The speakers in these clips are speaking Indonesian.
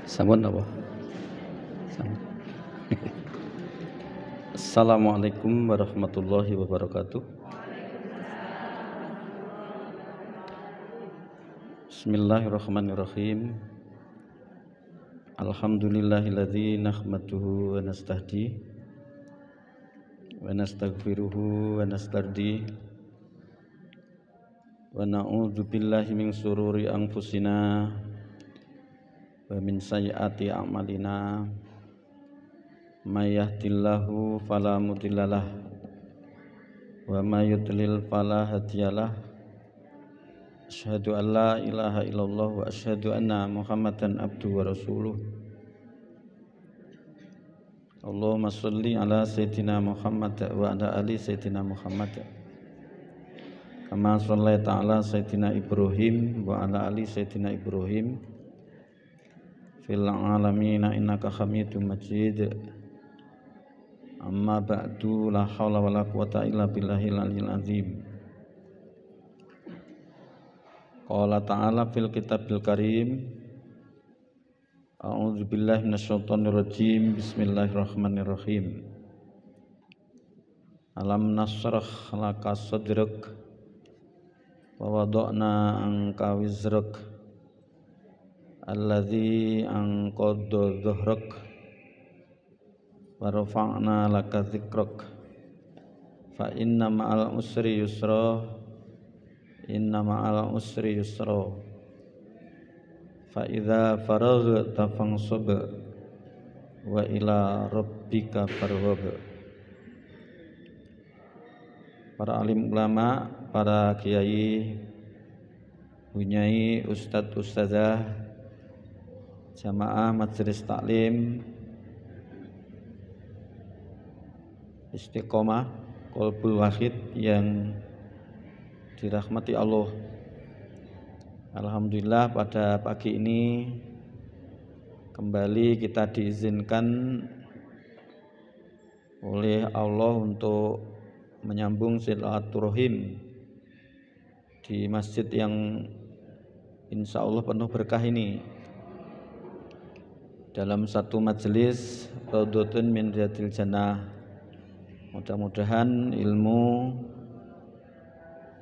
Sampun apa? Sampun. Assalamualaikum warahmatullahi wabarakatuh. Bismillahirrahmanirrahim. Alhamdulillahilladzi nahmaduhu wa nasta'di wa nastaghfiruhu wa nastardi wa na'udzu billahi min syururi anfusina wa min sayyiati a'malina. May yahdihillahu fala mudhillalah wa may yudlil fala hadiyalah. Asyhadu an la ilaha illallah wa asyhadu anna Muhammadan abduhu wa rasuluh. Allahumma sholli ala sayyidina Muhammad wa ala ali sayyidina Muhammad kama shallaita ala sayyidina Ibrahim wa ala ali sayyidina Ibrahim fil alamin innaka Hamidum Majid. Amma ba'du, la haula wala quwata illa billahil aliyyil azim. Qala ta'ala fil kitabil karim, a'udzu billahi minasyaitonir rajim, bismillahirrahmanirrahim. Alam nashrah laka sadrak wa wada'na anka wizrak alladzi anqadha dhahrak wa rafa'na laka dzikrak fa inna ma'al usri yusra inna ma'al usri yusra fa idza faraghta fansab wa ila rabbika farghab. Para alim ulama, para kiai, bunyai, ustadz ustazah, jamaah majelis taklim Istiqomah Qalbul Wahid yang dirahmati Allah. Alhamdulillah pada pagi ini kembali kita diizinkan oleh Allah untuk menyambung silaturahim di masjid yang insya Allah penuh berkah ini, dalam satu majelis Raudhatun min Riyadil Jannah. Mudah-mudahan ilmu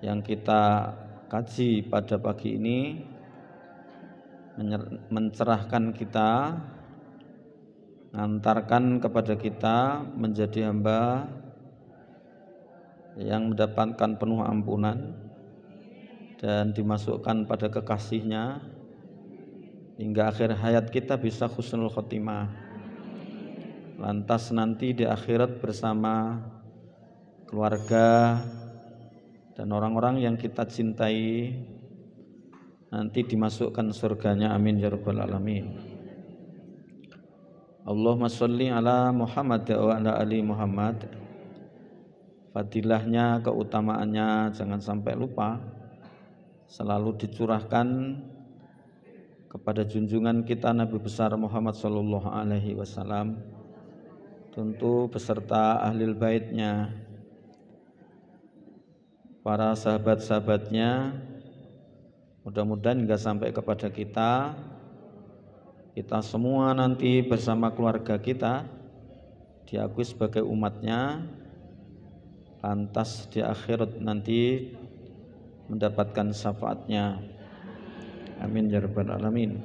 yang kita kaji pada pagi ini mencerahkan kita, mengantarkan kepada kita menjadi hamba yang mendapatkan penuh ampunan dan dimasukkan pada kekasihnya hingga akhir hayat kita bisa husnul khotimah. Lantas nanti di akhirat bersama keluarga dan orang-orang yang kita cintai nanti dimasukkan surganya, amin ya rabbal alamin. Allahumma sholli ala Muhammad wa ala ali Muhammad. Fadilahnya, keutamaannya jangan sampai lupa, selalu dicurahkan kepada junjungan kita Nabi besar Muhammad sallallahu alaihi wasallam, tentu beserta ahlul baitnya, para sahabat-sahabatnya. Mudah-mudahan hingga sampai kepada kita semua nanti bersama keluarga kita diakui sebagai umatnya, lantas di akhirat nanti mendapatkan syafaatnya, amin ya rabbal alamin.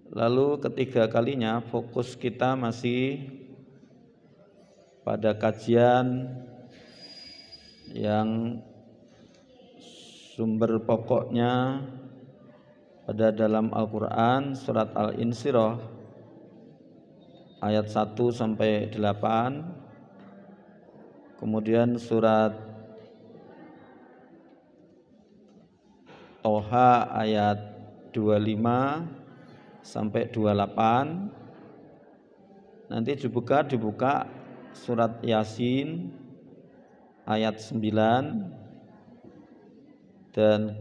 Lalu ketiga kalinya fokus kita masih pada kajian yang sumber pokoknya pada dalam Al-Quran, surat Al-Insyirah ayat 1 sampai 8, kemudian surat Toha ayat 25 sampai 28. Nanti dibuka surat Yasin ayat 9 dan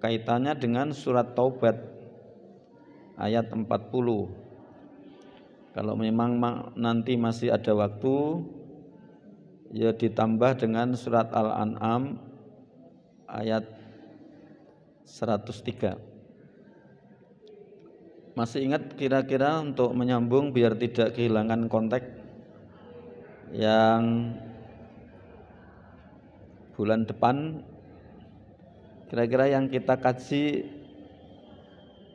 kaitannya dengan surat Taubat ayat 40. Kalau memang nanti masih ada waktu, ya ditambah dengan surat Al-An'am ayat 103. Masih ingat kira-kira untuk menyambung biar tidak kehilangan konteks yang bulan depan, kira-kira yang kita kaji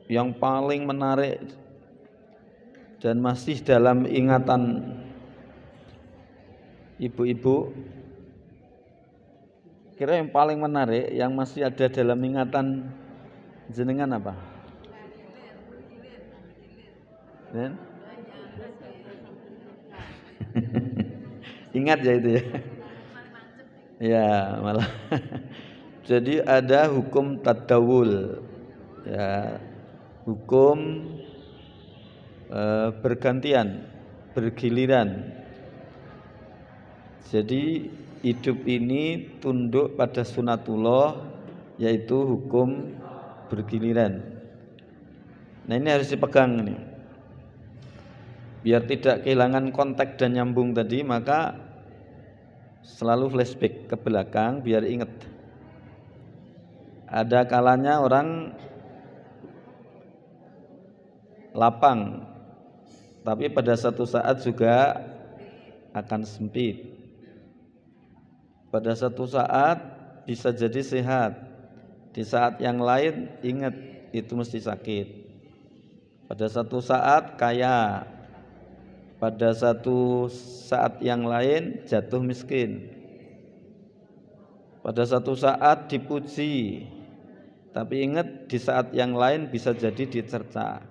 yang paling menarik dan masih dalam ingatan ibu-ibu, kira yang paling menarik yang masih ada dalam ingatan jenengan apa? Ingat ya itu ya. Ya malah. Jadi ada hukum tadawul, ya, hukum bergantian, bergiliran. Jadi hidup ini tunduk pada sunatullah, yaitu hukum bergiliran. Nah ini harus dipegang nih. Biar tidak kehilangan konteks dan nyambung tadi, maka selalu flashback ke belakang biar ingat. Ada kalanya orang lapang, tapi pada satu saat juga akan sempit. Pada satu saat bisa jadi sehat, di saat yang lain ingat itu mesti sakit. Pada satu saat kaya, pada satu saat yang lain jatuh miskin. Pada satu saat dipuji, tapi ingat di saat yang lain bisa jadi dicerca.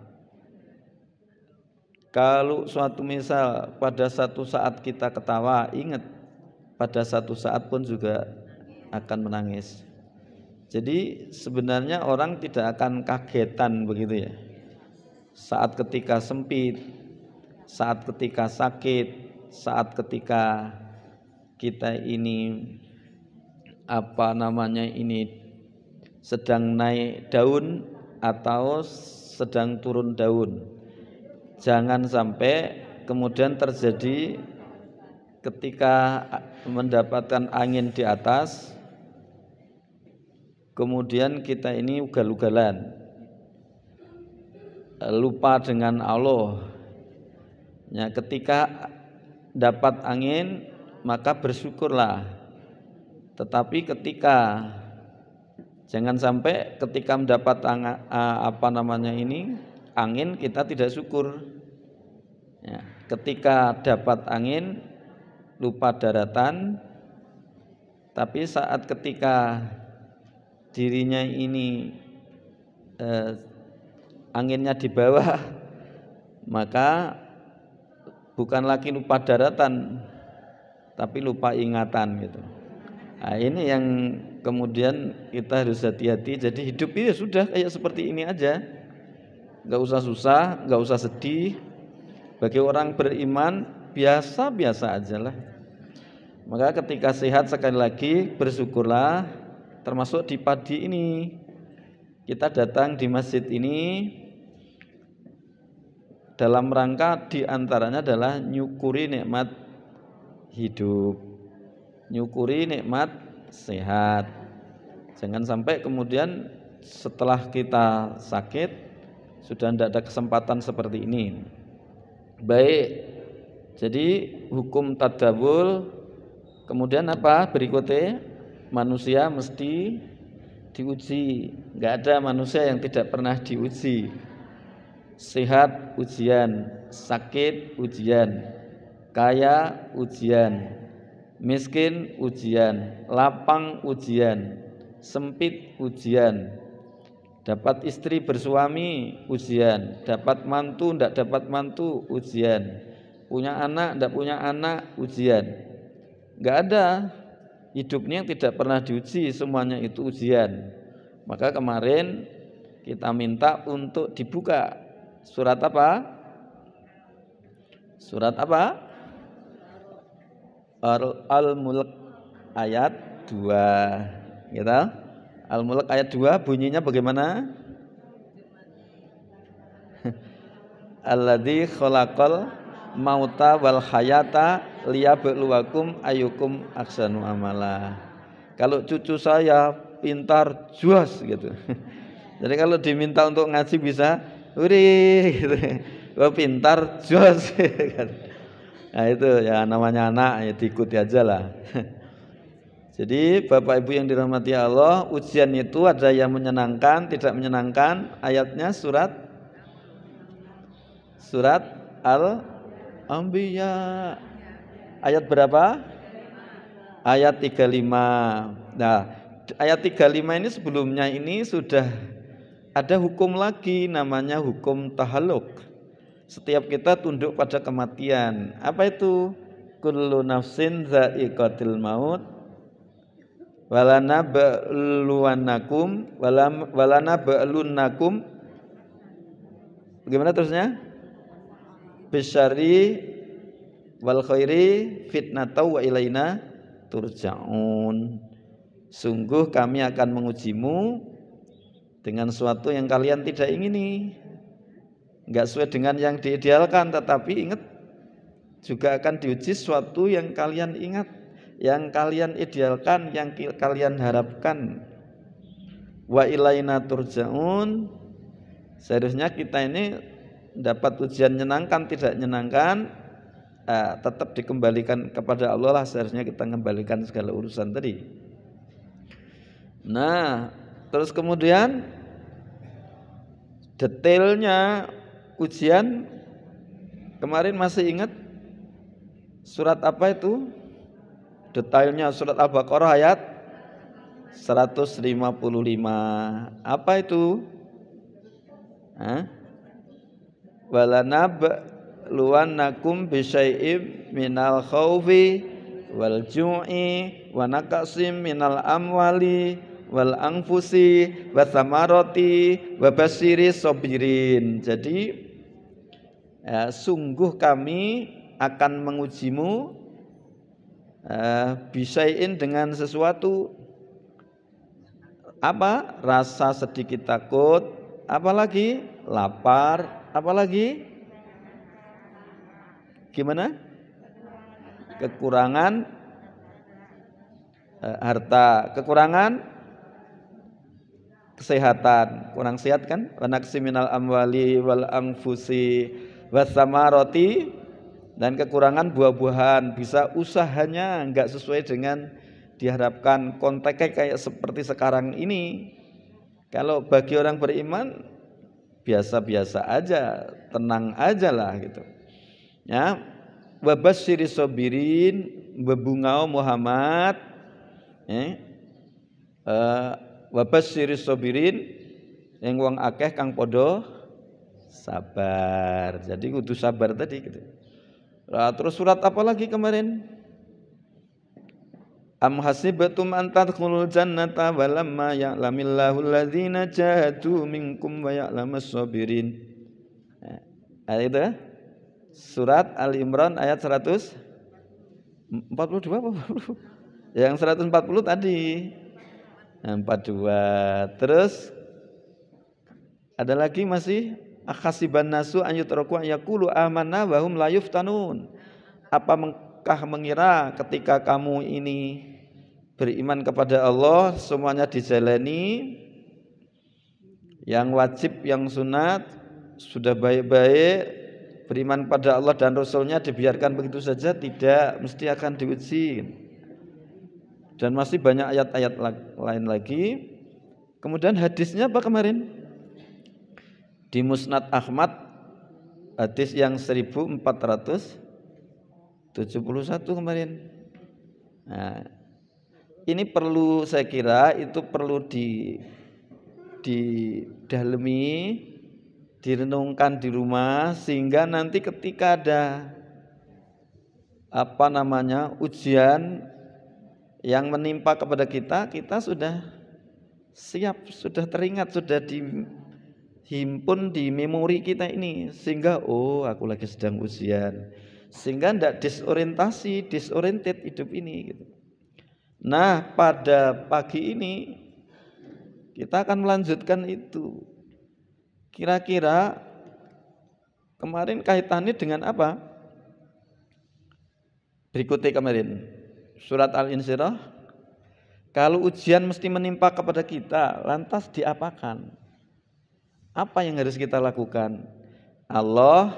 Kalau suatu misal pada satu saat kita ketawa, ingat pada satu saat pun juga akan menangis. Jadi sebenarnya orang tidak akan kagetan begitu ya. Saat ketika sempit, saat ketika sakit, saat ketika kita ini sedang naik daun atau sedang turun daun. Jangan sampai kemudian terjadi ketika mendapatkan angin di atas, kemudian kita ini ugal-ugalan, lupa dengan Allah. Ya, ketika dapat angin maka bersyukurlah. Tetapi ketika jangan sampai ketika mendapat angin kita tidak syukur. Ya, ketika dapat angin lupa daratan, tapi saat ketika dirinya ini anginnya di bawah, maka bukan lagi lupa daratan, tapi lupa ingatan gitu. Nah, ini yang kemudian kita harus hati-hati. Jadi hidup ini sudah kayak seperti ini aja, nggak usah susah, nggak usah sedih. Bagi orang beriman biasa-biasa aja lah. Maka ketika sehat sekali lagi bersyukurlah. Termasuk di pagi ini kita datang di masjid ini dalam rangka diantaranya adalah nyukuri nikmat hidup, nyukuri nikmat sehat. Jangan sampai kemudian setelah kita sakit sudah tidak ada kesempatan seperti ini. Baik, jadi hukum tadabul. Kemudian apa berikutnya? Manusia mesti diuji. Enggak ada manusia yang tidak pernah diuji. Sehat ujian, sakit ujian, kaya ujian, miskin ujian, lapang ujian, sempit ujian, dapat istri bersuami ujian, dapat mantu tidak dapat mantu ujian, punya anak tidak punya anak ujian. Enggak ada hidupnya yang tidak pernah diuji, semuanya itu ujian. Maka kemarin kita minta untuk dibuka surat apa? Surat apa? Al-Mulk ayat 2. Gitu. Al-Mulk ayat 2 bunyinya bagaimana? Alladzi khalaqal mauta wal hayata liyabluwakum ayyukum ahsanu amala. Kalau cucu saya pintar juas gitu. Jadi kalau diminta untuk ngaji bisa Wih, gitu. Wah pintar, jos. Nah itu ya namanya anak ya diikuti aja lah. Jadi Bapak Ibu yang dirahmati Allah, ujian itu ada yang menyenangkan, tidak menyenangkan. Ayatnya surat Al-Anbiya. Ayat berapa? Ayat 35. Nah, ayat 35 ini sebelumnya ini sudah ada hukum lagi namanya hukum tahaluk. Setiap kita tunduk pada kematian. Apa itu? Kullu nafsin dha'iqatil maut walana ba'lunnakum. Bagaimana terusnya? Bisyari wal khairi fitnatau wa ilaina turja'un. Sungguh kami akan mengujimu dengan sesuatu yang kalian tidak ingini, enggak sesuai dengan yang diidealkan, tetapi ingat juga akan diuji sesuatu yang kalian ingat, yang kalian idealkan, yang kalian harapkan. Wa ilaina turja'un. Seharusnya kita ini dapat ujian menyenangkan, tidak menyenangkan, tetap dikembalikan kepada Allah lah. Seharusnya kita kembalikan segala urusan tadi. Nah, terus kemudian detailnya ujian kemarin masih ingat surat apa itu? Detailnya surat Al-Baqarah ayat 155. Apa itu? Walanabluwannakum bisyai'im minal khaufi wal ju'i wa naqsim minal amwali wal anfusi wa thamarati wa basyiris sabirin. Jadi sungguh kami akan mengujimu bisyai'in dengan sesuatu. Apa? Rasa sedikit takut, apalagi lapar, apalagi gimana? Kekurangan harta, kekurangan kesehatan, kurang sehat kan? Wa naqsi minal amwali wal anfusi wasamaroti, dan kekurangan buah-buahan, bisa usahanya enggak sesuai dengan diharapkan, konteksnya kayak seperti sekarang ini. Kalau bagi orang beriman biasa-biasa aja, tenang aja lah gitu. Ya, wabasyiris sabirin, bebungau Muhammad, wabasyiris sabirin, yang wong akeh kang podo sabar. Jadi kudu sabar tadi gitu. Nah, terus surat apa lagi kemarin? Am hasibatum an tadkhulul jannata walamma ya'lamillahu alladzina jahadu minkum wa ya'lamas sabirin. Ayat itu surat Al-Imran ayat 142 apa? Yang 140 tadi. 42. Terus ada lagi masih akhasiban nasu an yutraku an yaqulu amanna wa hum la yuftanun. Apakah mengira ketika kamu ini beriman kepada Allah semuanya dijalani, yang wajib, yang sunat sudah baik-baik, beriman pada Allah dan Rasulnya dibiarkan begitu saja? Tidak, mesti akan diuji. Dan masih banyak ayat-ayat lain lagi. Kemudian hadisnya apa kemarin? Di Musnad Ahmad, hadis yang 1471 kemarin. Nah, ini perlu, saya kira itu perlu didalami, direnungkan di rumah, sehingga nanti ketika ada ujian yang menimpa kepada kita, kita sudah siap, sudah teringat, sudah dihimpun di memori kita ini, sehingga oh aku lagi sedang ujian, sehingga tidak disoriented hidup ini gitu. Nah, pada pagi ini kita akan melanjutkan itu. Kira-kira kemarin kaitannya dengan apa? Berikutnya kemarin surat Al-Insyirah. Kalau ujian mesti menimpa kepada kita, lantas diapakan? Apa yang harus kita lakukan? Allah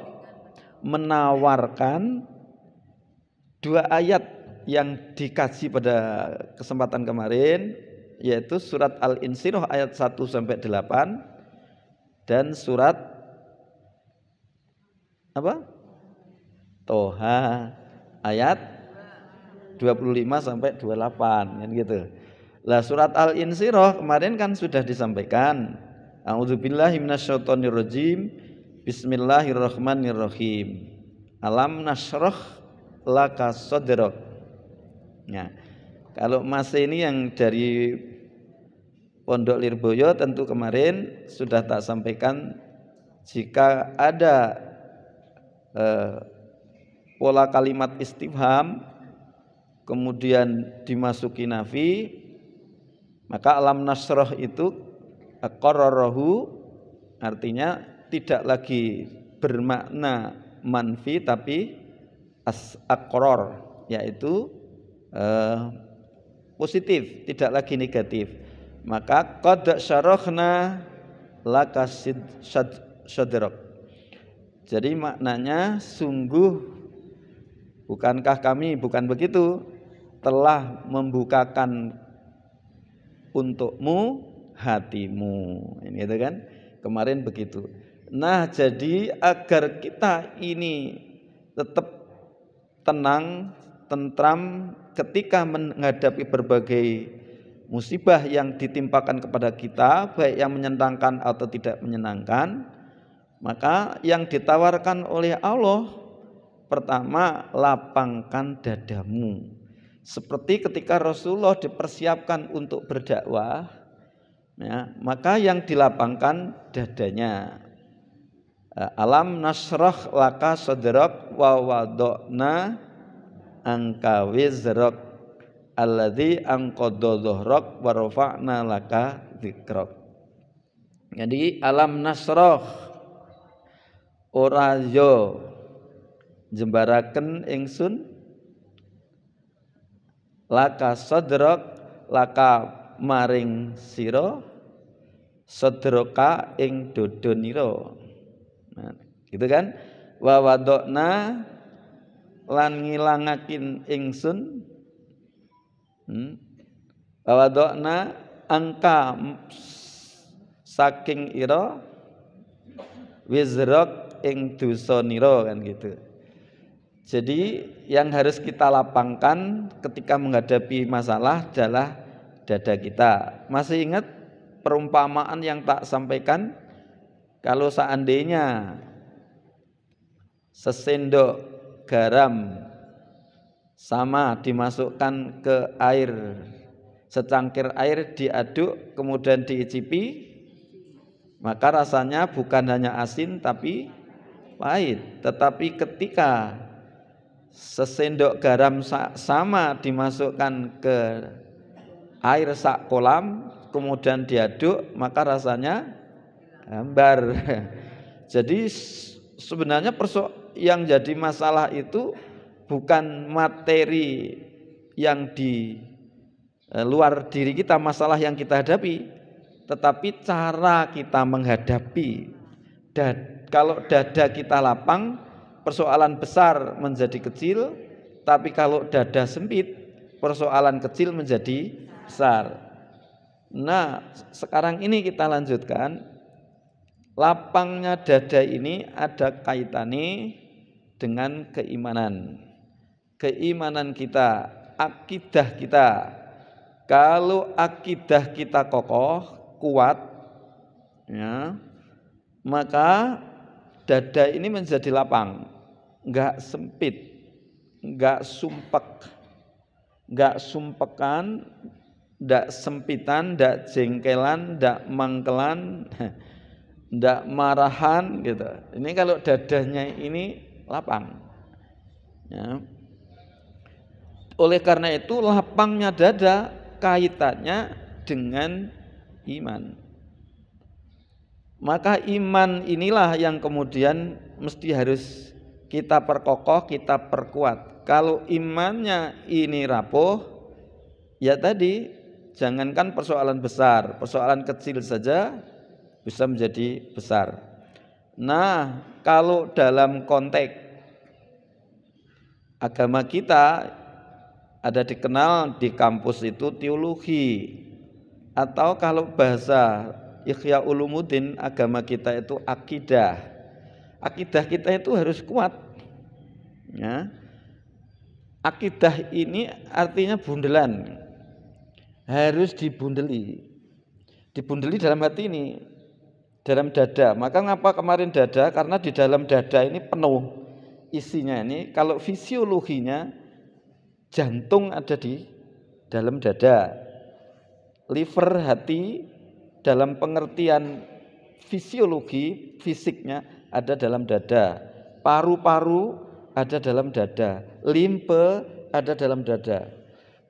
menawarkan 2 ayat yang dikaji pada kesempatan kemarin, yaitu surat Al-Insyirah ayat 1-8 dan surat apa? Toha ayat 25-28 kan gitu. Lah surat Al-Insyirah kemarin kan sudah disampaikan. A'udzubillahi minasyaitonirrajim. Bismillahirrahmanirrahim. Alam nashrah laka sadrak. Nah, kalau Mas ini yang dari Pondok Lirboyo tentu kemarin sudah tak sampaikan, jika ada pola kalimat istifham kemudian dimasuki nafi, maka alam nasroh itu aqarrarahu, artinya tidak lagi bermakna manfi tapi aqrar, yaitu positif, tidak lagi negatif. Maka qad syarahna laka sadrak. Jadi maknanya sungguh, bukankah kami, bukan begitu, telah membukakan untukmu hatimu. Ini gitu kan? Kemarin begitu. Nah, jadi agar kita ini tetap tenang, tentram ketika menghadapi berbagai musibah yang ditimpakan kepada kita, baik yang menyenangkan atau tidak menyenangkan, maka yang ditawarkan oleh Allah pertama, lapangkan dadamu. Seperti ketika Rasulullah dipersiapkan untuk berdakwah, ya, maka yang dilapangkan dadanya. Alam nasrah laka sadrak wa wada'na angka wizrak alladzi anqadha dhahrak wa rafa'na laka dzikrak. Jadi alam nasrah ora yo jembaraken ingsun laka sadrak, laka maring sira sadraka ing dodonira. Nah, gitu kan? Wa wadokna lan ngilangakin ingsun wa wadokna angka saking ira wizrak ing dosanira, kan gitu. Jadi yang harus kita lapangkan ketika menghadapi masalah adalah dada kita. Masih ingat perumpamaan yang tak sampaikan? Kalau seandainya sesendok garam sama dimasukkan ke air, secangkir air diaduk kemudian diicipi, maka rasanya bukan hanya asin tapi pahit. Tetapi ketika sesendok garam sama dimasukkan ke air sak kolam kemudian diaduk, maka rasanya hambar. Jadi sebenarnya yang jadi masalah itu bukan materi yang di luar diri kita, masalah yang kita hadapi, tetapi cara kita menghadapi. Dan kalau dada kita lapang, persoalan besar menjadi kecil, tapi kalau dada sempit, persoalan kecil menjadi besar. Nah, sekarang ini kita lanjutkan. Lapangnya dada ini ada kaitannya dengan keimanan. Keimanan kita, akidah kita. Kalau akidah kita kokoh, kuat, ya, maka dada ini menjadi lapang, enggak sempit, enggak sumpek, enggak sumpekan, enggak sempitan, enggak jengkelan, enggak mangkelan, enggak marahan gitu. Ini kalau dadanya ini lapang, ya. Oleh karena itu lapangnya dada kaitannya dengan iman. Maka iman inilah yang kemudian mesti harus kita perkokoh, kita perkuat. Kalau imannya ini rapuh, ya tadi jangankan persoalan besar, persoalan kecil saja bisa menjadi besar. Nah, kalau dalam konteks agama kita ada dikenal di kampus itu teologi, atau kalau bahasa Ihya Ulumuddin agama kita itu akidah. Akidah kita itu harus kuat. Ya. Akidah ini artinya bundelan, harus dibundeli. Dibundeli dalam hati ini, dalam dada. Maka ngapa kemarin dada? Karena di dalam dada ini penuh isinya ini. Kalau fisiologinya, jantung ada di dalam dada, liver, hati dalam pengertian fisiologi fisiknya ada dalam dada, paru-paru ada dalam dada, limpe ada dalam dada.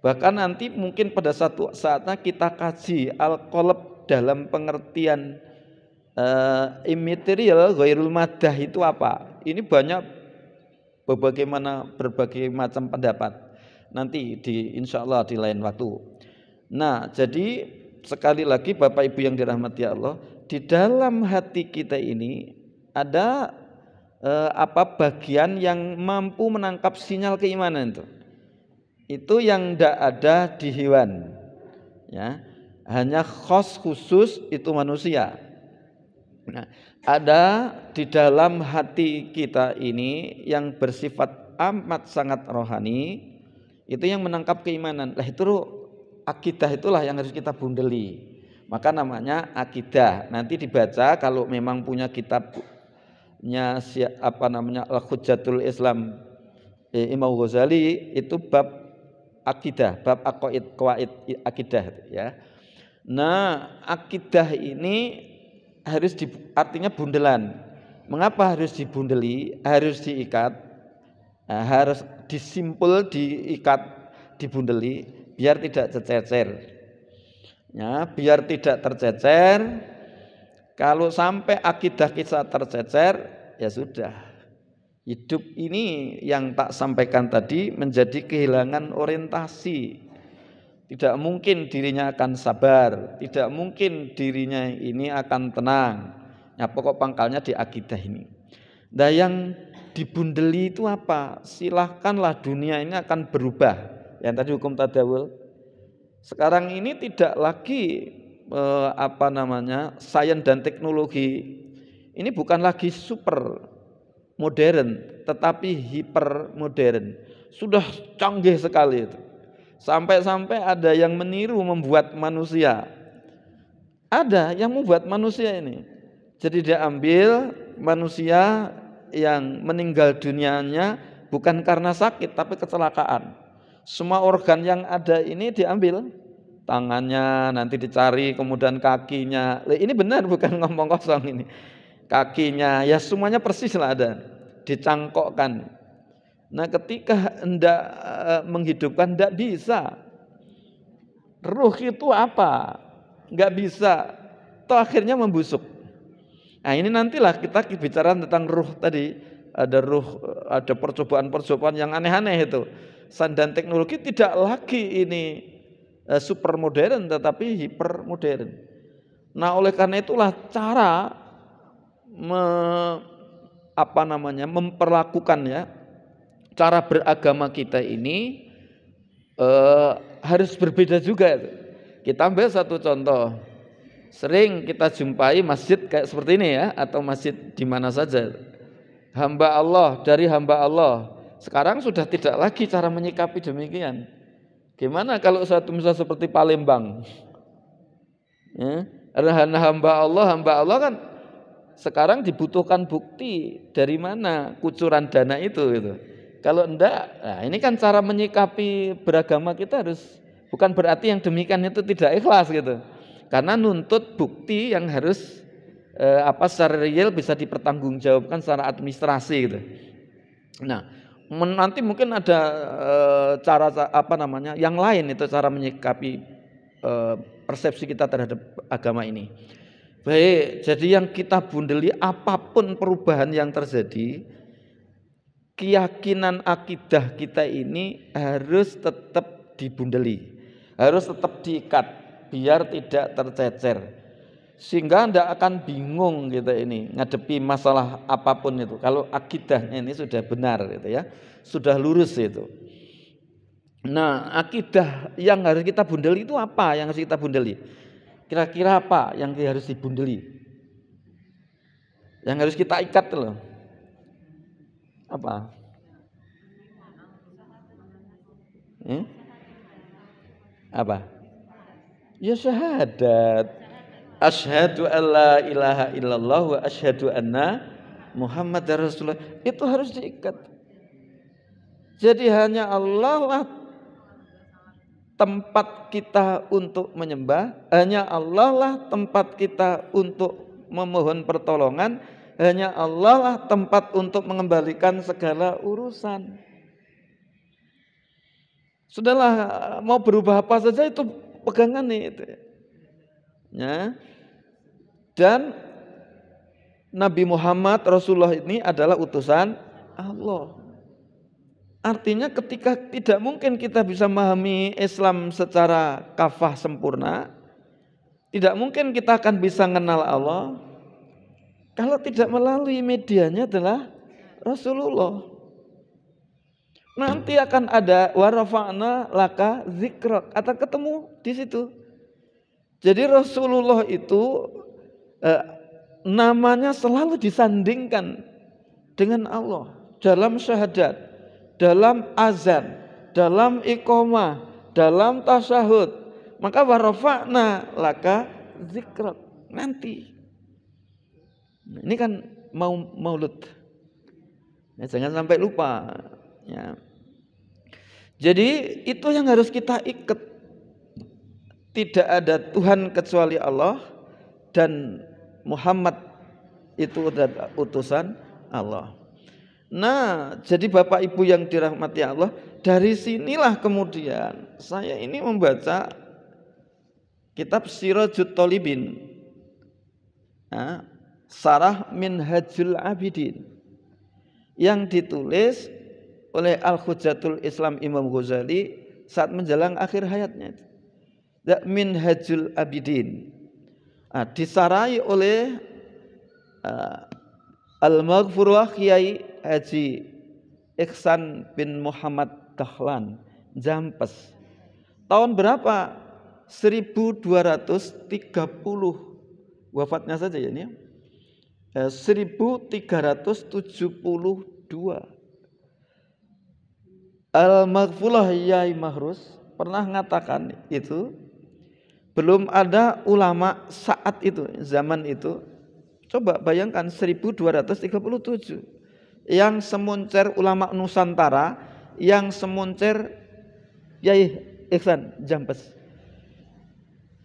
Bahkan nanti mungkin pada satu saatnya kita kaji al-qalb dalam pengertian immaterial ghairul maddah itu apa. Ini banyak berbagai macam pendapat. Nanti insya Allah di lain waktu. Nah, jadi sekali lagi Bapak Ibu yang dirahmati Allah, di dalam hati kita ini ada bagian yang mampu menangkap sinyal keimanan itu yang tidak ada di hewan, ya, hanya khusus itu manusia. Nah, ada di dalam hati kita ini yang bersifat amat sangat rohani, itu yang menangkap keimanan. Lah itu akidah itulah yang harus kita bundeli. Maka namanya akidah. Nanti dibaca kalau memang punya kitabnya Al-Hujjatul Islam Imam Ghazali, itu bab akidah, bab aqaid qawaid akidah ya. Nah, akidah ini harus artinya bundelan. Mengapa harus dibundeli? Harus diikat, harus disimpul, diikat, dibundeli biar tidak tercecer. Ya, biar tidak tercecer. Kalau sampai akidah kita tercecer, ya sudah. Hidup ini yang tak sampaikan tadi menjadi kehilangan orientasi. Tidak mungkin dirinya akan sabar, tidak mungkin dirinya ini akan tenang. Ya, pokok pangkalnya di akidah ini. Nah, yang dibundeli itu apa? Silahkanlah, dunia ini akan berubah. Yang tadi hukum tadawul. Sekarang ini tidak lagi sains dan teknologi. Ini bukan lagi super modern, tetapi hiper modern. Sudah canggih sekali itu. Sampai-sampai ada yang meniru membuat manusia. Ada yang membuat manusia ini. Jadi dia ambil manusia yang meninggal dunianya bukan karena sakit tapi kecelakaan. Semua organ yang ada ini diambil. Tangannya nanti dicari, kemudian kakinya. Ini benar, bukan ngomong kosong ini. Kakinya, ya semuanya persis lah ada, dicangkokkan. Nah, ketika hendak menghidupkan, tidak bisa. Ruh itu apa? Nggak bisa. Toh akhirnya membusuk. Nah, ini nantilah kita bicara tentang ruh tadi. Ada ruh, ada percobaan-percobaan yang aneh-aneh itu. Sains dan teknologi tidak lagi ini super modern, tetapi hiper modern. Nah, oleh karena itulah cara memperlakukan ya, cara beragama kita ini harus berbeda juga. Kita ambil satu contoh, sering kita jumpai masjid kayak seperti ini ya, atau masjid di mana saja, hamba Allah dari hamba Allah. Sekarang sudah tidak lagi cara menyikapi demikian. Gimana kalau satu misal seperti Palembang, ya, hamba Allah kan sekarang dibutuhkan bukti dari mana kucuran dana itu gitu. Kalau enggak, nah ini kan cara menyikapi beragama kita harus, bukan berarti yang demikian itu tidak ikhlas gitu. Karena nuntut bukti yang harus secara real bisa dipertanggungjawabkan secara administrasi gitu. Nah, nanti mungkin ada cara yang lain itu cara menyikapi persepsi kita terhadap agama ini. Baik, jadi yang kita bundeli apapun perubahan yang terjadi, keyakinan akidah kita ini harus tetap dibundeli, harus tetap diikat biar tidak tercecer. Sehingga tidak akan bingung kita ini ngadepi masalah apapun itu. Kalau akidahnya ini sudah benar gitu ya, sudah lurus itu. Nah, akidah yang harus kita bundeli itu apa? Yang harus kita bundeli? Kira-kira apa yang harus dibundeli? Yang harus kita ikat loh. Apa? Apa? Ya syahadat. Asyhadu alla ilaha illallah wa asyhadu anna Muhammadar Rasulullah. Itu harus diikat. Jadi hanya Allah lah tempat kita untuk menyembah, hanya Allah lah tempat kita untuk memohon pertolongan, hanya Allah lah tempat untuk mengembalikan segala urusan. Sudahlah, mau berubah apa saja itu pegangan nih itu. Ya. Dan Nabi Muhammad Rasulullah ini adalah utusan Allah. Artinya ketika tidak mungkin kita bisa memahami Islam secara kafah sempurna, tidak mungkin kita akan bisa mengenal Allah kalau tidak melalui medianya adalah Rasulullah. Nanti akan ada warafa'na laka zikrak, akan ketemu di situ. Jadi Rasulullah itu namanya selalu disandingkan dengan Allah dalam syahadat, dalam azan, dalam iqamah, dalam tasyahud. Maka warafa'na laka zikrak nanti. Ini kan maulud. Ya, jangan sampai lupa. Ya. Jadi itu yang harus kita ikat. Tidak ada Tuhan kecuali Allah dan Muhammad itu adalah utusan Allah. Nah, jadi Bapak Ibu yang dirahmati Allah, dari sinilah kemudian saya ini membaca kitab Sirajut Thalibin, Syarah Minhajul Abidin, yang ditulis oleh Al-Hujjatul Islam Imam Ghazali saat menjelang akhir hayatnya. Minhajul Abidin, disarai oleh Al-Maghfurah Kiai Haji Ihsan bin Muhammad Dahlan Jampes. Tahun berapa? 1230 wafatnya saja ya ini. 1372. Al-Maghfurah Yai Mahrus pernah mengatakan itu, belum ada ulama saat itu, zaman itu. Coba bayangkan 1237. Yang semuncer ulama Nusantara, yang semuncer Yai Ihsan Jampes.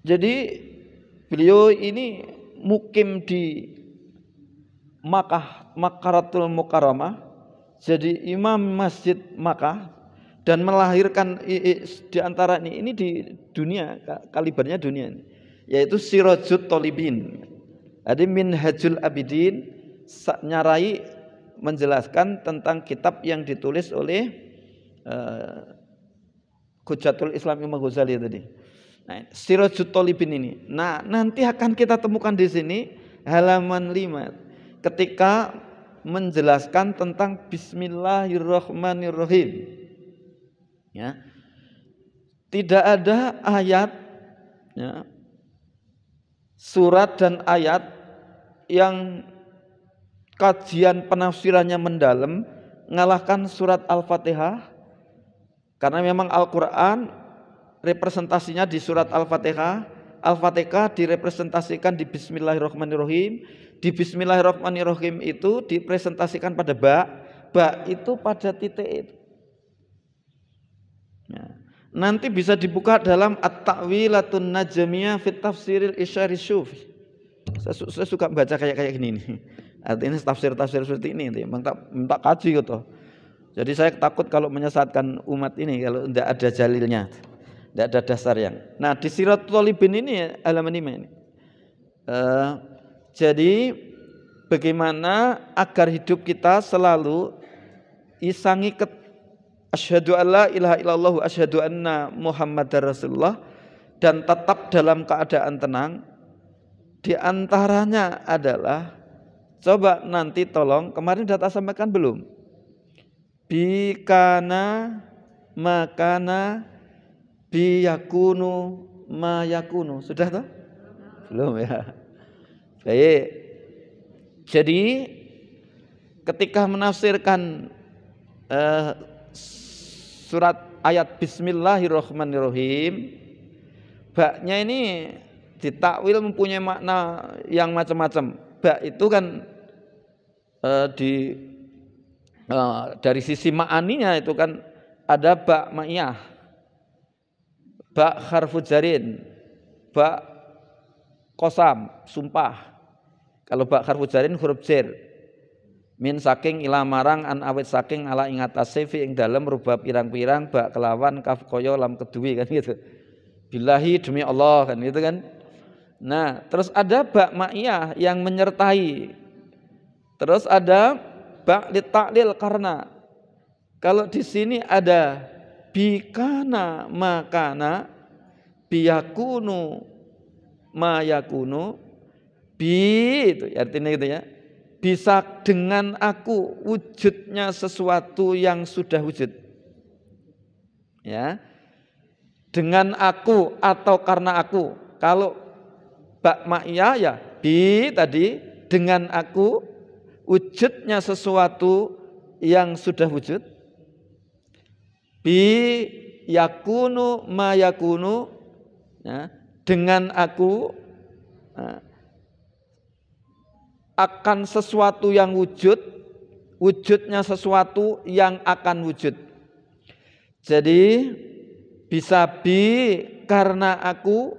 Jadi beliau ini mukim di Makkah, Makkaratul Mukarramah, jadi imam masjid Makkah, dan melahirkan di antara ini di dunia, kalibernya dunia ini, yaitu Sirajut Thalibin. Jadi Minhajul Abidin nyarai menjelaskan tentang kitab yang ditulis oleh Hujjatul Islam Imam Ghazali tadi. Nah, Sirajut Thalibin ini. Nah, nanti akan kita temukan di sini halaman 5 ketika menjelaskan tentang Bismillahirrahmanirrahim. Ya. Tidak ada ayat, ya, surat dan ayat yang kajian penafsirannya mendalam mengalahkan surat Al-Fatihah, karena memang Al-Quran representasinya di surat Al-Fatihah. Al-Fatihah direpresentasikan di Bismillahirrahmanirrahim. Di Bismillahirrahmanirrahim itu dipresentasikan pada ba itu pada titik itu. Ya. Nanti bisa dibuka dalam At-Ta'wilatun Najmiyah fit Tafsiril Isyari Syufi. Saya suka baca kayak gini nih. Artinya tafsir-tafsir seperti ini, minta kaji gitu. Jadi saya takut kalau menyesatkan umat ini kalau tidak ada dalilnya, tidak ada dasar yang. Nah, di Siratul Thalibin ini halaman 5 ini. Jadi bagaimana agar hidup kita selalu isangi asyhadu alla ilaha illallah wa asyhadu anna Muhammadar Rasulullah, dan tetap dalam keadaan tenang, Di antaranya adalah, coba nanti tolong, kemarin data sampaikan belum? Bikana, makana, biyakunu, mayakunu. Sudah toh? Belum ya. Baik. Jadi ketika menafsirkan surat ayat Bismillahirrahmanirrahim, baknya ini ditakwil mempunyai makna yang macam-macam. Bak itu kan dari sisi ma'aninya itu kan ada bak ma'iyah, bak harfu jarin, bak qasam, sumpah. Kalau bak harfu jarin huruf jar. Min saking ila marang an awit saking ala ing atase fi ing dalem rubah pirang-pirang bak kelawan kaf kaya lam kedue kan gitu. Billahi demi Allah kan gitu kan. Nah, terus ada bak ma'iyah yang menyertai. Terus ada bak litaklil karena. Kalau di sini ada bikana makana biyakunu mayakunu bi itu artinya gitu ya. Bisa dengan aku wujudnya sesuatu yang sudah wujud. Ya. Dengan aku atau karena aku. Kalau bak ma'iyah ya bi tadi dengan aku wujudnya sesuatu yang sudah wujud. Bi yakunu ma yakunu ya, dengan aku akan sesuatu yang wujud, wujudnya sesuatu yang akan wujud. Jadi bisa bi karena aku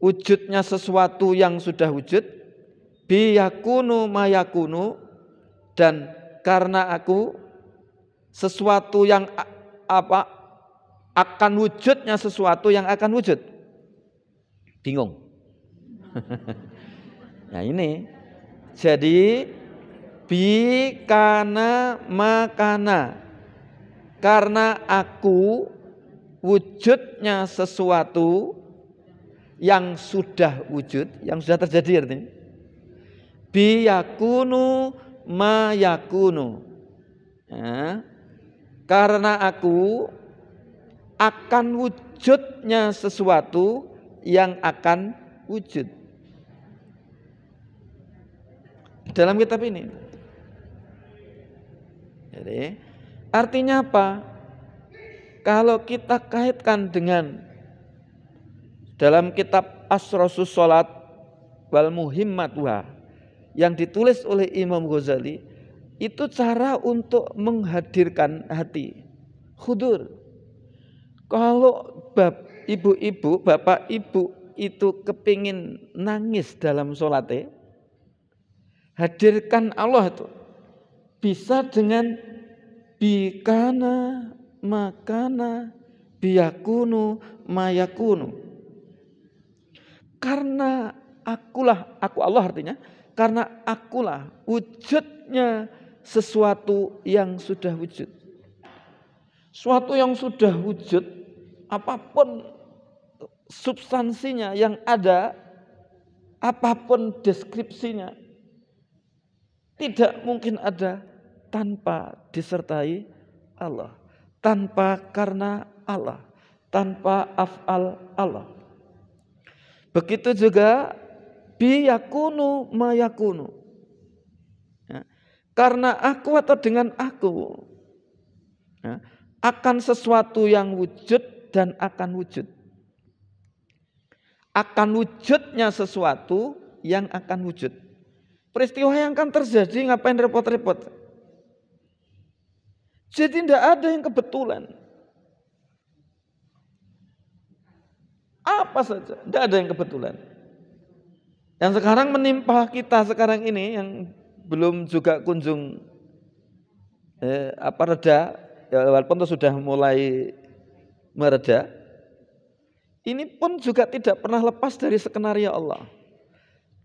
wujudnya sesuatu yang sudah wujud, bi yakunu mayakunu, dan karena aku sesuatu yang akan wujudnya sesuatu yang akan wujud. Bingung. Nah ini jadi bi kana makana, karena aku wujudnya sesuatu yang sudah wujud, yang sudah terjadi artinya. Bi yakunu ma yakunu. Ya. Karena aku akan wujudnya sesuatu yang akan wujud. Dalam kitab ini. Jadi artinya apa? Kalau kita kaitkan dengan dalam kitab Asrosus Sholat wal Muhimmatuha yang ditulis oleh Imam Ghazali, itu cara untuk menghadirkan hati, khudur. Kalau ibu-ibu, bapak ibu itu kepingin nangis dalam sholatnya, hadirkan Allah itu bisa dengan bikana makana biyakunu mayakunu. Karena akulah, aku Allah artinya, karena akulah wujudnya sesuatu yang sudah wujud. Suatu yang sudah wujud, apapun substansinya yang ada, apapun deskripsinya, tidak mungkin ada tanpa disertai Allah, tanpa karena Allah, tanpa af'al Allah. Begitu juga biyakunu mayakunu. Ya. Karena aku atau dengan aku ya, akan sesuatu yang wujud dan akan wujud. Akan wujudnya sesuatu yang akan wujud. Peristiwa yang akan terjadi ngapain repot-repot? Jadi tidak ada yang kebetulan. Apa saja, tidak ada yang kebetulan. Yang sekarang menimpa kita sekarang ini yang belum juga kunjung reda, ya, walaupun itu sudah mulai mereda, ini pun juga tidak pernah lepas dari skenario Allah.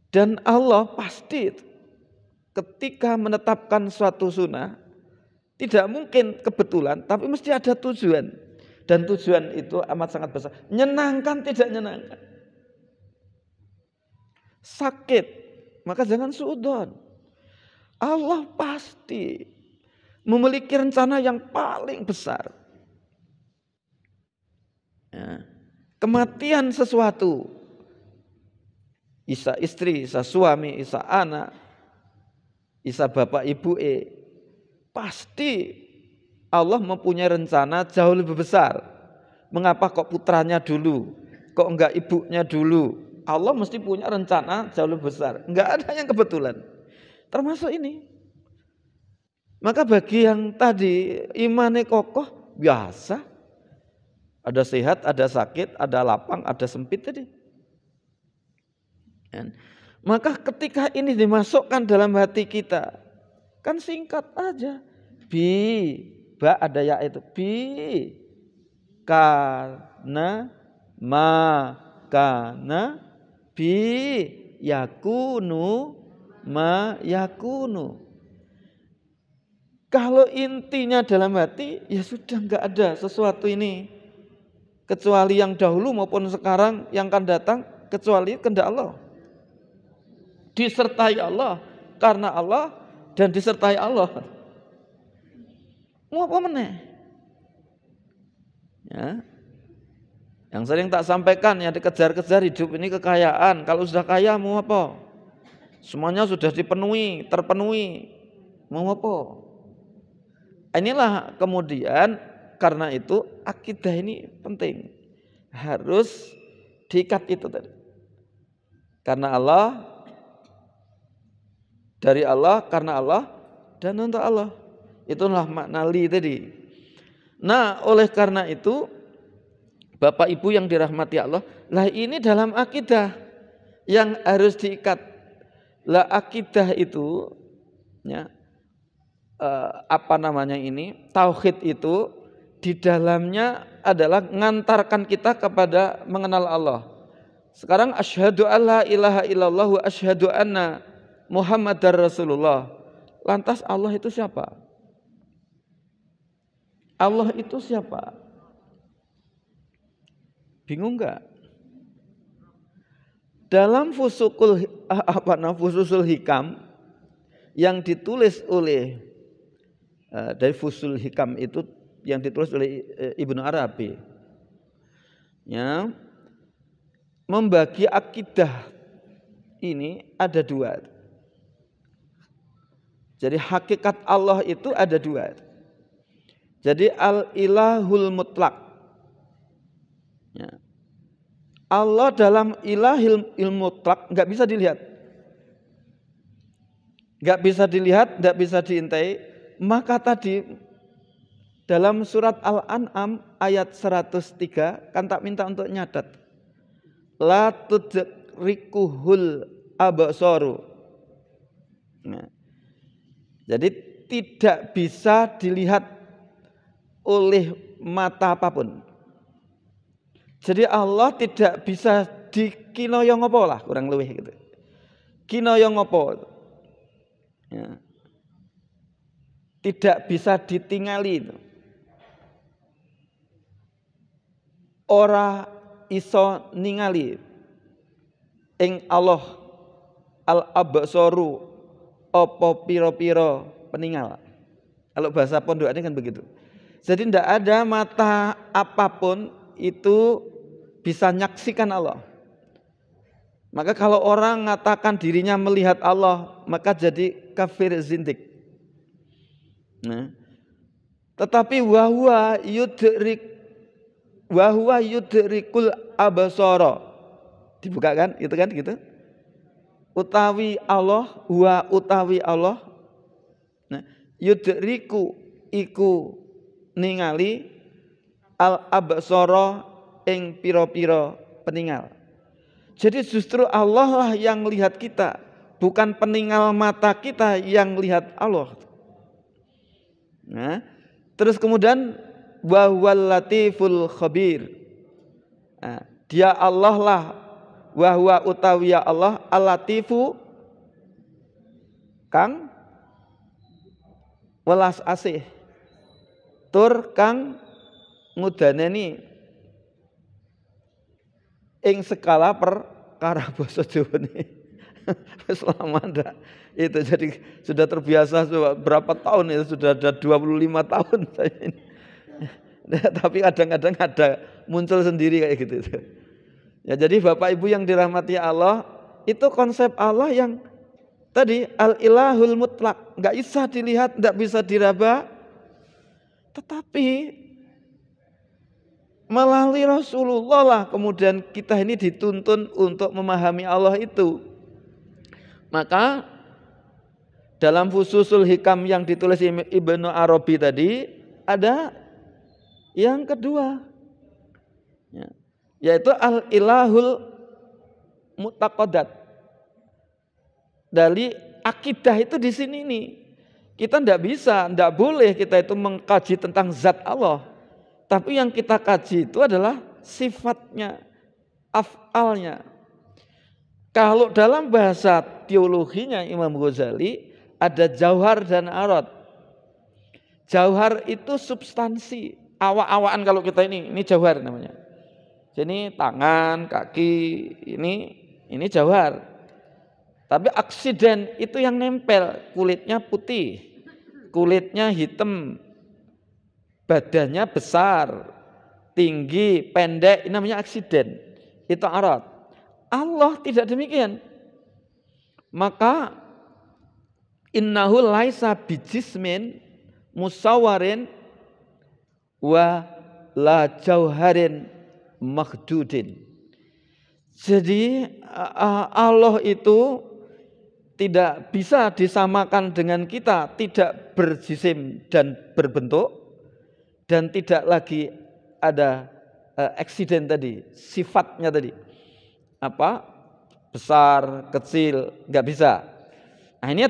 Dan Allah pasti ketika menetapkan suatu sunnah tidak mungkin kebetulan, tapi mesti ada tujuan. Dan tujuan itu amat sangat besar. Menyenangkan tidak menyenangkan. sakit, maka jangan suudzon. Allah pasti memiliki rencana yang paling besar. Ya. Kematian sesuatu, isa istri, isa suami, isa anak, isa bapak ibu, pasti Allah mempunyai rencana jauh lebih besar. Mengapa kok putranya dulu, kok enggak ibunya dulu? Allah mesti punya rencana jauh lebih besar. Enggak ada yang kebetulan, termasuk ini. Maka bagi yang tadi imannya kokoh, biasa. Ada sehat, ada sakit, ada lapang, ada sempit tadi. Maka ketika ini dimasukkan dalam hati kita, kan singkat aja. Ba ada ya itu. Karena makana yakunu ma yakunu. Kalau intinya dalam hati, ya sudah enggak ada sesuatu ini kecuali yang dahulu maupun sekarang yang akan datang, kecuali kehendak Allah. Disertai Allah, karena Allah, dan disertai Allah. Mau apa meneh? Ya. Yang sering tak sampaikan, yang dikejar-kejar hidup ini kekayaan. Kalau sudah kaya mau apa? Semuanya sudah dipenuhi, terpenuhi. Mau apa? Inilah kemudian karena itu akidah ini penting. Harus diikat itu tadi. Karena Allah, dari Allah, karena Allah, dan untuk Allah. Itulah makna li tadi. Nah, oleh karena itu Bapak Ibu yang dirahmati Allah, lah ini dalam akidah yang harus diikat. Lah akidah itu ya, tauhid itu di dalamnya adalah mengantarkan kita kepada mengenal Allah. Sekarang asyhadu alla ilaha illallah wa asyhadu anna Muhammadar Rasulullah. Lantas Allah itu siapa? Allah itu siapa? Bingung enggak? Dalam fususul hikam yang ditulis oleh dari Fusul Hikam itu yang ditulis oleh Ibnu Arabi, ya, membagi akidah ini ada dua. Jadi hakikat Allah itu ada dua. Jadi al-ilahul mutlak, ya. Allah dalam ilahil mutlak nggak bisa dilihat, nggak bisa diintai. Maka tadi dalam surat Al-An'am ayat 103 kan tak minta untuk nyatet. La tudrikuhul absaru. Nah, jadi tidak bisa dilihat oleh mata apapun. Jadi Allah tidak bisa dikinoyong apa lah, kurang lebih gitu. Kinoyong apa? Ya. Tidak bisa ditingali itu. Ora iso ningali ing Allah al-absaru apa pira-pira peninggal. Kalau bahasa pondok ini kan begitu. Jadi tidak ada mata apapun itu bisa menyaksikan Allah. Maka kalau orang mengatakan dirinya melihat Allah, maka jadi kafir zindik. Nah, tetapi wahwa yudrikul absara. Dibuka kan? Itu kan gitu. Utawi Allah, utawi Allah. Nah, yudriku iku ningali al absara ing pira-pira peninggal. Jadi justru Allah lah yang melihat kita, bukan peninggal mata kita yang melihat Allah. Nah, terus kemudian wa huwal latiful khabir. Nah, dia Allah lah, wa huwa utawi ya Allah al-latifu kang welas asih, tur kang ngudaneni ing skala perkara basa Jawane. Selama ndak itu, jadi sudah terbiasa berapa tahun itu, sudah ada 25 tahun saya ini. Nah, tapi kadang-kadang ada muncul sendiri kayak gitu. Ya, jadi Bapak Ibu yang dirahmati Allah, itu konsep Allah yang tadi al-ilahul mutlak, nggak bisa dilihat, nggak bisa diraba, tetapi melalui Rasulullah lah kemudian kita ini dituntun untuk memahami Allah itu. Maka dalam Fususul Hikam yang ditulis Ibnu Arabi tadi ada yang kedua, yaitu al-ilahul mutaqaddat. Dari akidah itu di sini nih. Kita tidak boleh kita itu mengkaji tentang zat Allah. Tapi yang kita kaji itu adalah sifatnya, af'alnya. Kalau dalam bahasa teologinya Imam Ghazali ada jauhar dan arad. Jauhar itu substansi, awak-awakan kalau kita ini jauhar namanya. Jadi tangan, kaki, ini jauhar. Tapi aksiden itu yang nempel, kulitnya putih, kulitnya hitam, badannya besar, tinggi, pendek, ini namanya aksiden. Itu arad. Allah tidak demikian. Maka innahu laisa bijismin musawwarin wa la jauharin makhdudin. Jadi Allah itu tidak bisa disamakan dengan kita, tidak berjisim dan berbentuk, dan tidak lagi ada eksiden tadi, sifatnya tadi. Apa? Besar, kecil, nggak bisa. Nah, ini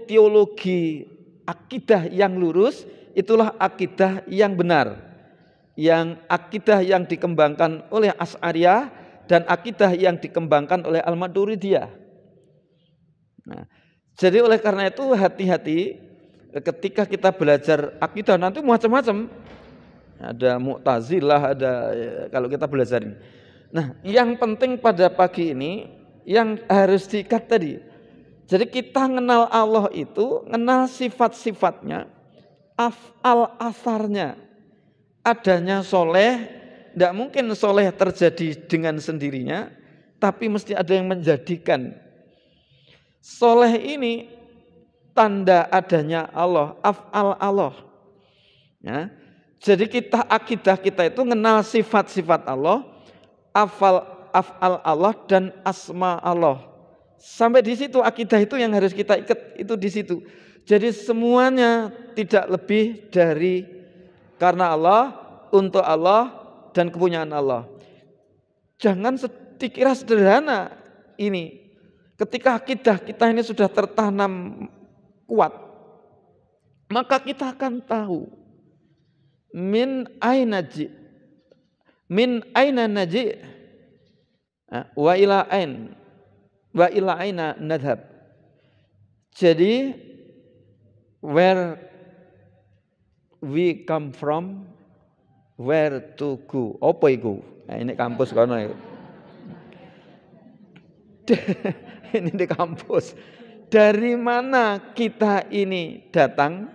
teologi akidah yang lurus, itulah akidah yang benar. Yang akidah yang dikembangkan oleh Asy'ariyah dan akidah yang dikembangkan oleh Al-Maturidiyah. Nah, jadi oleh karena itu hati-hati ketika kita belajar akidah, nanti macam-macam. Ada Mu'tazilah, ada kalau kita belajar ini. Nah, yang penting pada pagi ini yang harus diikat tadi. Jadi kita mengenal Allah itu, mengenal sifat-sifatnya, af'al asarnya. Adanya soleh, tidak mungkin soleh terjadi dengan sendirinya, tapi mesti ada yang menjadikan. Soleh ini tanda adanya Allah, af'al Allah. Ya. Jadi akidah kita itu mengenal sifat-sifat Allah, af'al Allah dan asma Allah. Sampai di situ akidah itu yang harus kita ikat, itu di situ. Jadi semuanya tidak lebih dari karena Allah, untuk Allah dan kepunyaan Allah. Jangan dikira sederhana ini. Ketika akidah kita ini sudah tertanam kuat, maka kita akan tahu min aina naji wa ila aina nadhab. Jadi where we come from, where to go. Apa iku? Nah, ini kampus kono ya. Ini di kampus. Dari mana kita ini datang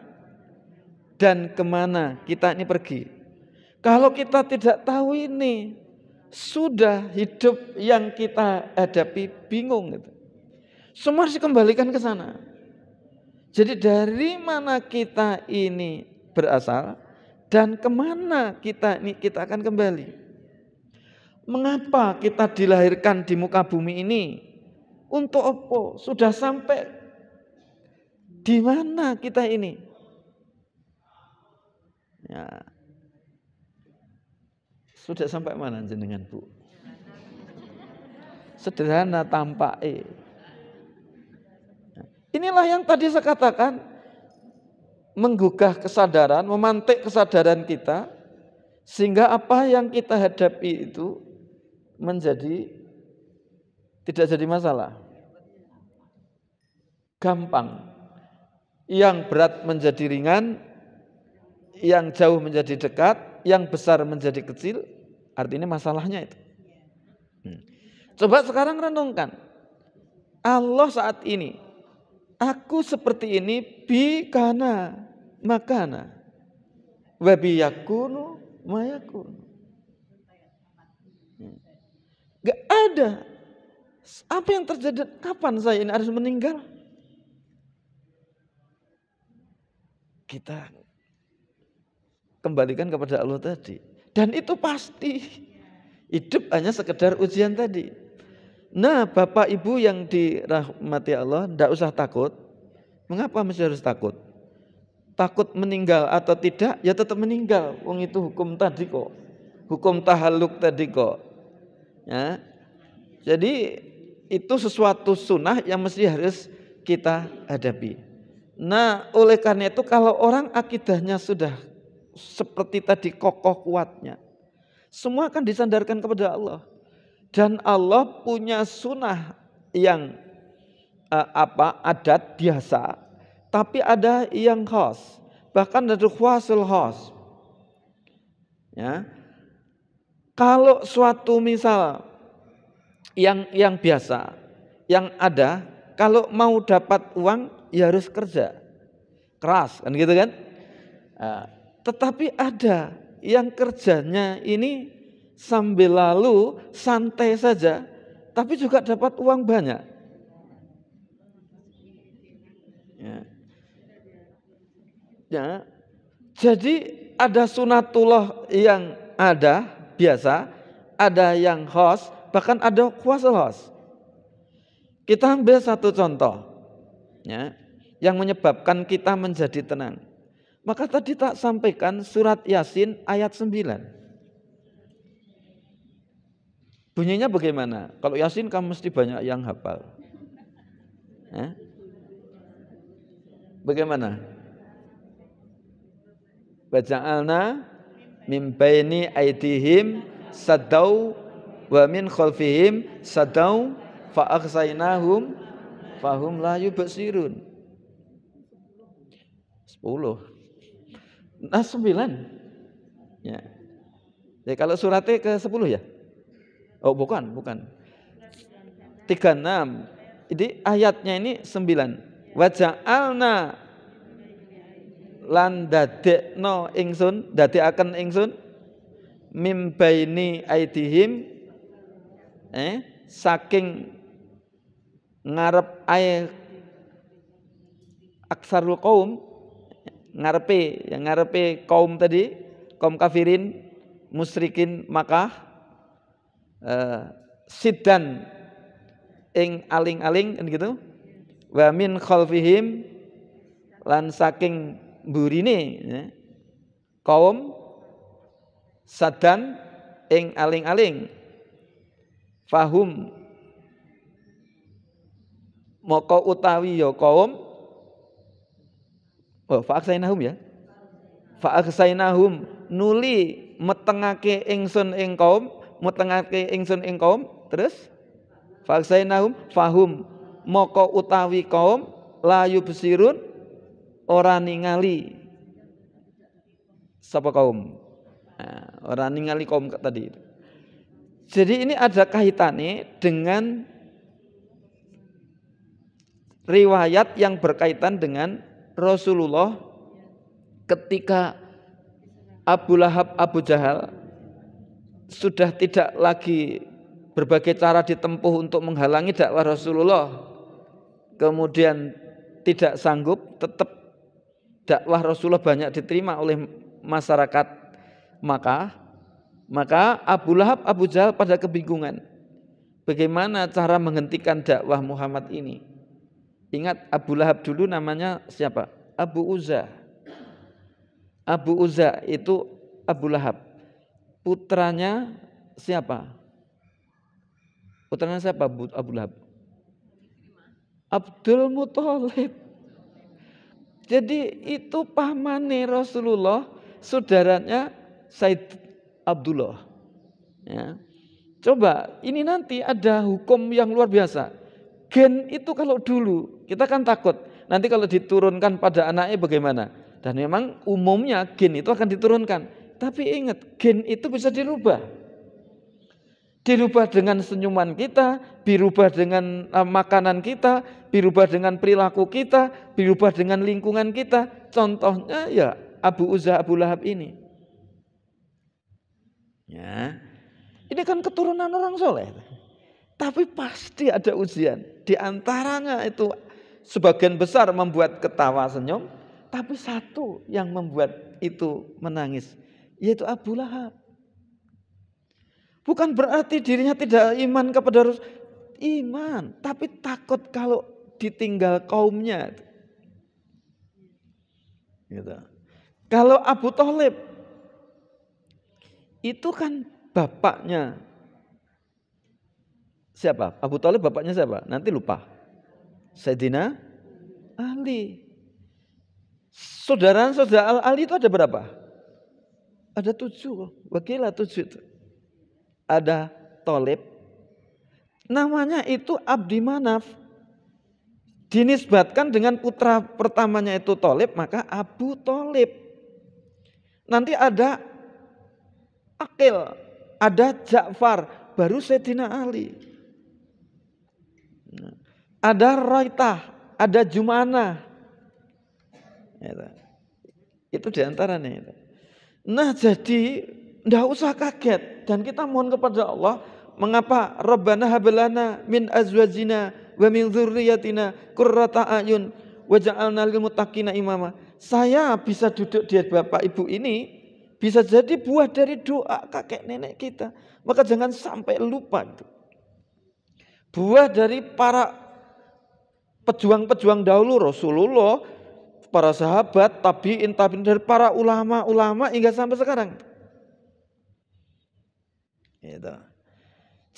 dan kemana kita ini pergi. Kalau kita tidak tahu ini, sudah hidup yang kita hadapi bingung gitu. Semua harus dikembalikan ke sana. Jadi dari mana kita ini berasal dan kemana kita akan kembali. Mengapa kita dilahirkan di muka bumi ini? Untuk apa? Sudah sampai di mana kita ini? Ya. Sudah sampai mana jenengan, Bu? Sederhana tampake. Inilah yang tadi saya katakan, menggugah kesadaran, memantik kesadaran kita, sehingga apa yang kita hadapi itu tidak jadi masalah. Gampang. Yang berat menjadi ringan, yang jauh menjadi dekat, yang besar menjadi kecil, artinya masalahnya itu. Coba sekarang renungkan. Allah saat ini, aku seperti ini bikana makana wa biyakunu mayakunu. Gak ada. Apa yang terjadi? Kapan saya ini harus meninggal? Kita kembalikan kepada Allah tadi. Dan itu pasti. Hidup hanya sekedar ujian tadi. Nah, Bapak Ibu yang dirahmati Allah, tidak usah takut. Mengapa mesti harus takut? Takut meninggal atau tidak, ya tetap meninggal. Wong itu hukum tadi kok. Hukum tahalluk tadi kok. Ya. Jadi itu sesuatu sunnah yang mesti harus kita hadapi. Nah, oleh karena itu kalau orang akidahnya sudah seperti tadi kokoh kuatnya, semua akan disandarkan kepada Allah. Dan Allah punya sunnah yang adat biasa, tapi ada yang khas. Bahkan ada khasul khas. Ya. Kalau suatu misal yang biasa, yang ada, kalau mau dapat uang ya harus kerja keras, kan gitu kan? Tetapi ada yang kerjanya ini sambil lalu santai saja, tapi juga dapat uang banyak. Ya. Jadi ada sunatullah yang ada biasa, ada yang khas, bahkan ada khasul khas. Kita ambil satu contoh, ya, yang menyebabkan kita menjadi tenang. Maka tadi tak sampaikan surat Yasin ayat 9. Bunyinya bagaimana? Kalau Yasin kamu mesti banyak yang hafal. Bagaimana? Baja'alna min baini aidihim sadau wa min khalfihim sadau fa aghsaynahum fahum la yubsirun. 10. Nah 9. Ya. Jadi kalau suratnya ke 10 ya? Oh bukan. 36. Jadi ayatnya ini 9. Wa ja'alna lan dadekno ingsun, dadekaken ingsun mim baini aidihim saking ngarep aksarul qaum, ngarepe kaum tadi, kaum kafirin, musyrikin Makkah, sidan ing aling-aling kan gitu. Wa min khalfihim lan saking mburine kaum sadan ing aling-aling fahum moko utawi ya kaum fa'aksainahum nuli metengake ingsun ing kaum terus fa'aksainahum fahum moko utawi kaum la yubsirun ora ningali sapa kaum. Ora ningali kaum tadi. Jadi ini ada kaitannya dengan riwayat yang berkaitan dengan Rasulullah ketika Abu Lahab, Abu Jahal sudah tidak lagi berbagai cara ditempuh untuk menghalangi dakwah Rasulullah, kemudian tidak sanggup, tetap dakwah Rasulullah banyak diterima oleh masyarakat Makkah, maka Abu Lahab, Abu Jahal pada kebingungan bagaimana cara menghentikan dakwah Muhammad ini. Ingat Abu Lahab dulu namanya siapa? Abu Uzza. Abu Uzza itu Abu Lahab. Putranya siapa? Putranya siapa Abu Lahab? Abdul Muthalib. Jadi itu pamane Rasulullah, saudaranya Said Abdullah. Ya. Coba ini nanti ada hukum yang luar biasa. Gen itu kalau dulu kita kan takut nanti kalau diturunkan pada anaknya bagaimana. Dan memang umumnya gen itu akan diturunkan. Tapi ingat gen itu bisa dirubah. Dirubah dengan senyuman kita, dirubah dengan makanan kita, dirubah dengan perilaku kita, dirubah dengan lingkungan kita. Contohnya ya Abu Uzza, Abu Lahab ini. Ya, ini kan keturunan orang soleh. Tapi pasti ada ujian. Di antaranya itu sebagian besar membuat ketawa senyum, tapi satu yang membuat itu menangis, yaitu Abu Lahab. Bukan berarti dirinya tidak iman kepada Rasul. Iman, tapi takut kalau ditinggal kaumnya. Gitu. Kalau Abu Thalib, itu kan bapaknya. Siapa? Abu Thalib bapaknya siapa? Nanti lupa. Sayyidina Ali. Saudara Ali itu ada berapa? Ada 7. Wakilah 7 itu. Ada Thalib, namanya itu Abdi Manaf, dinisbatkan dengan putra pertamanya itu Thalib, maka Abu Thalib. Nanti ada Aqil, ada Ja'far, baru Sayyidina Ali. Ada Raitah, ada Jumana. Itu diantaranya. Nah jadi tidak usah kaget, dan kita mohon kepada Allah, mengapa Rabbana hablana min azwajina wa min dzurriyyatina qurrata a'yun waj'alna lil muttaqina imama. Saya bisa duduk di Bapak Ibu ini bisa jadi buah dari doa kakek nenek kita. Maka jangan sampai lupa itu. Buah dari para pejuang-pejuang dahulu, Rasulullah, para sahabat, tabi'in, dari para ulama-ulama hingga sampai sekarang. Gitu.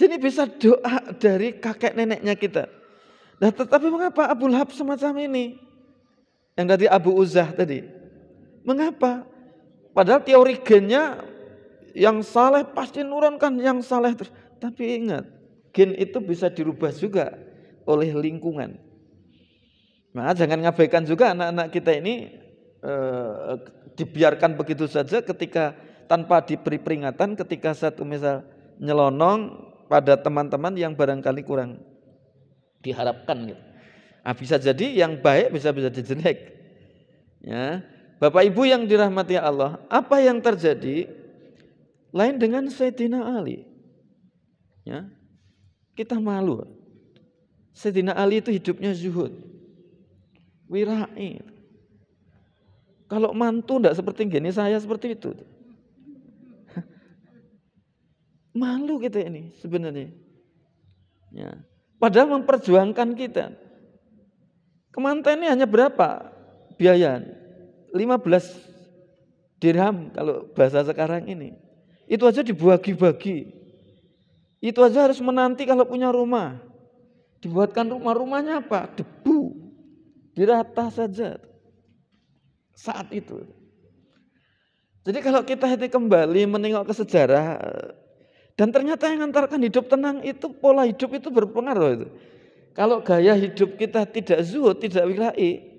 Jadi bisa doa dari kakek neneknya kita. Nah, tetapi mengapa Abu Lahab semacam ini? Yang tadi Abu Uzzah tadi. Mengapa? Padahal teori gennya yang saleh pasti nurunkan yang saleh terus. Tapi ingat, gen itu bisa dirubah juga oleh lingkungan. Nah, jangan ngabaikan juga anak-anak kita ini dibiarkan begitu saja ketika tanpa diberi peringatan, ketika satu misal nyelonong pada teman-teman yang barangkali kurang diharapkan gitu. Nah, bisa jadi yang baik bisa jadi jelek. Ya, Bapak Ibu yang dirahmati Allah, apa yang terjadi lain dengan Sayyidina Ali. Ya, kita malu. Sayyidina Ali itu hidupnya zuhud, wirai. Kalau mantu enggak seperti gini, saya seperti itu. Malu kita ini sebenarnya. Ya. Padahal memperjuangkan kita. Kemanten ini hanya berapa biaya? 15 dirham kalau bahasa sekarang ini. Itu aja dibagi-bagi. Itu aja harus menanti kalau punya rumah. Dibuatkan rumah-rumahnya apa? Debu. Dirata saja. Saat itu. Jadi kalau kita kembali menengok ke sejarah, dan ternyata yang mengantarkan hidup tenang itu pola hidup itu berpengaruh itu. Kalau gaya hidup kita tidak zuhud, tidak wirai,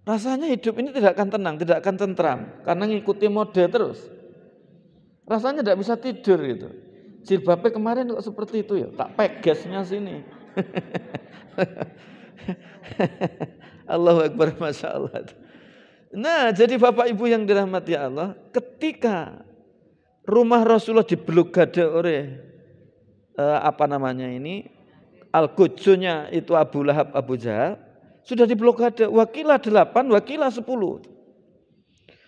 rasanya hidup ini tidak akan tenang, tidak akan tentram, karena ngikuti mode terus. Rasanya tidak bisa tidur gitu. Jilbabnya kemarin kok seperti itu ya, tak pegesnya sini. Allahu Akbar, Masya Allah. Nah, jadi Bapak Ibu yang dirahmati Allah, ketika rumah Rasulullah diblokade oleh Al-Qudsunya itu Abu Lahab, Abu Jahal, sudah diblokade, wakilah 8, wakilah 10.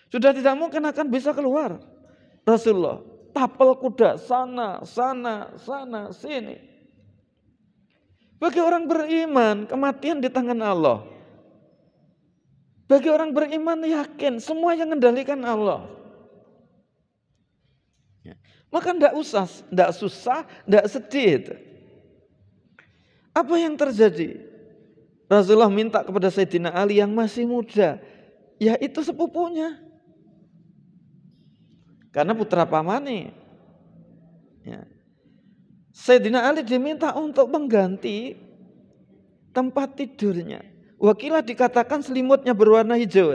Sudah tidak mungkin akan bisa keluar. Rasulullah tapel kuda sana, sini. Bagi orang beriman, kematian di tangan Allah. Bagi orang beriman yakin semua yang mengendalikan Allah. Maka tidak susah, tidak sedih. Apa yang terjadi? Rasulullah minta kepada Sayyidina Ali yang masih muda, yaitu sepupunya. Karena putra pamane. Ya. Sayyidina Ali diminta untuk mengganti tempat tidurnya. Wakilah dikatakan selimutnya berwarna hijau.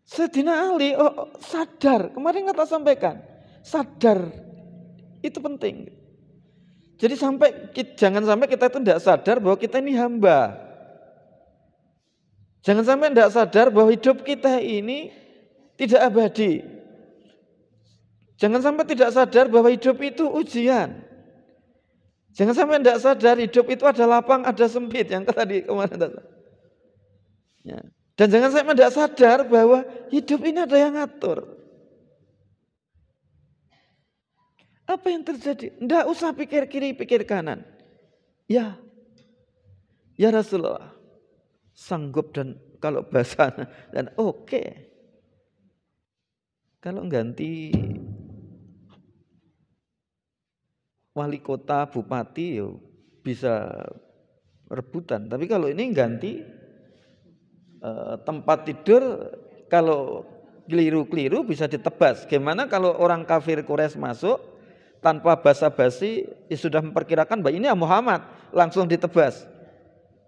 Sayyidina Ali sadar, kemarin kata sampaikan, Sadar itu penting. Jadi jangan sampai kita itu tidak sadar bahwa kita ini hamba. Jangan sampai tidak sadar bahwa hidup kita ini tidak abadi. Jangan sampai tidak sadar bahwa hidup itu ujian. Jangan sampai tidak sadar hidup itu ada lapang, ada sempit yang tadi kemarin. Ya. Dan jangan sampai tidak sadar bahwa hidup ini ada yang ngatur. Apa yang terjadi? Tidak usah pikir kiri, pikir kanan. Ya Rasulullah, sanggup dan kalau bahasa dan oke. Kalau ganti wali kota, bupati, bisa rebutan. Tapi kalau ini ganti tempat tidur, kalau keliru-keliru bisa ditebas. Gimana kalau orang kafir Quraisy masuk? Tanpa basa-basi sudah memperkirakan bahwa ini Muhammad, langsung ditebas.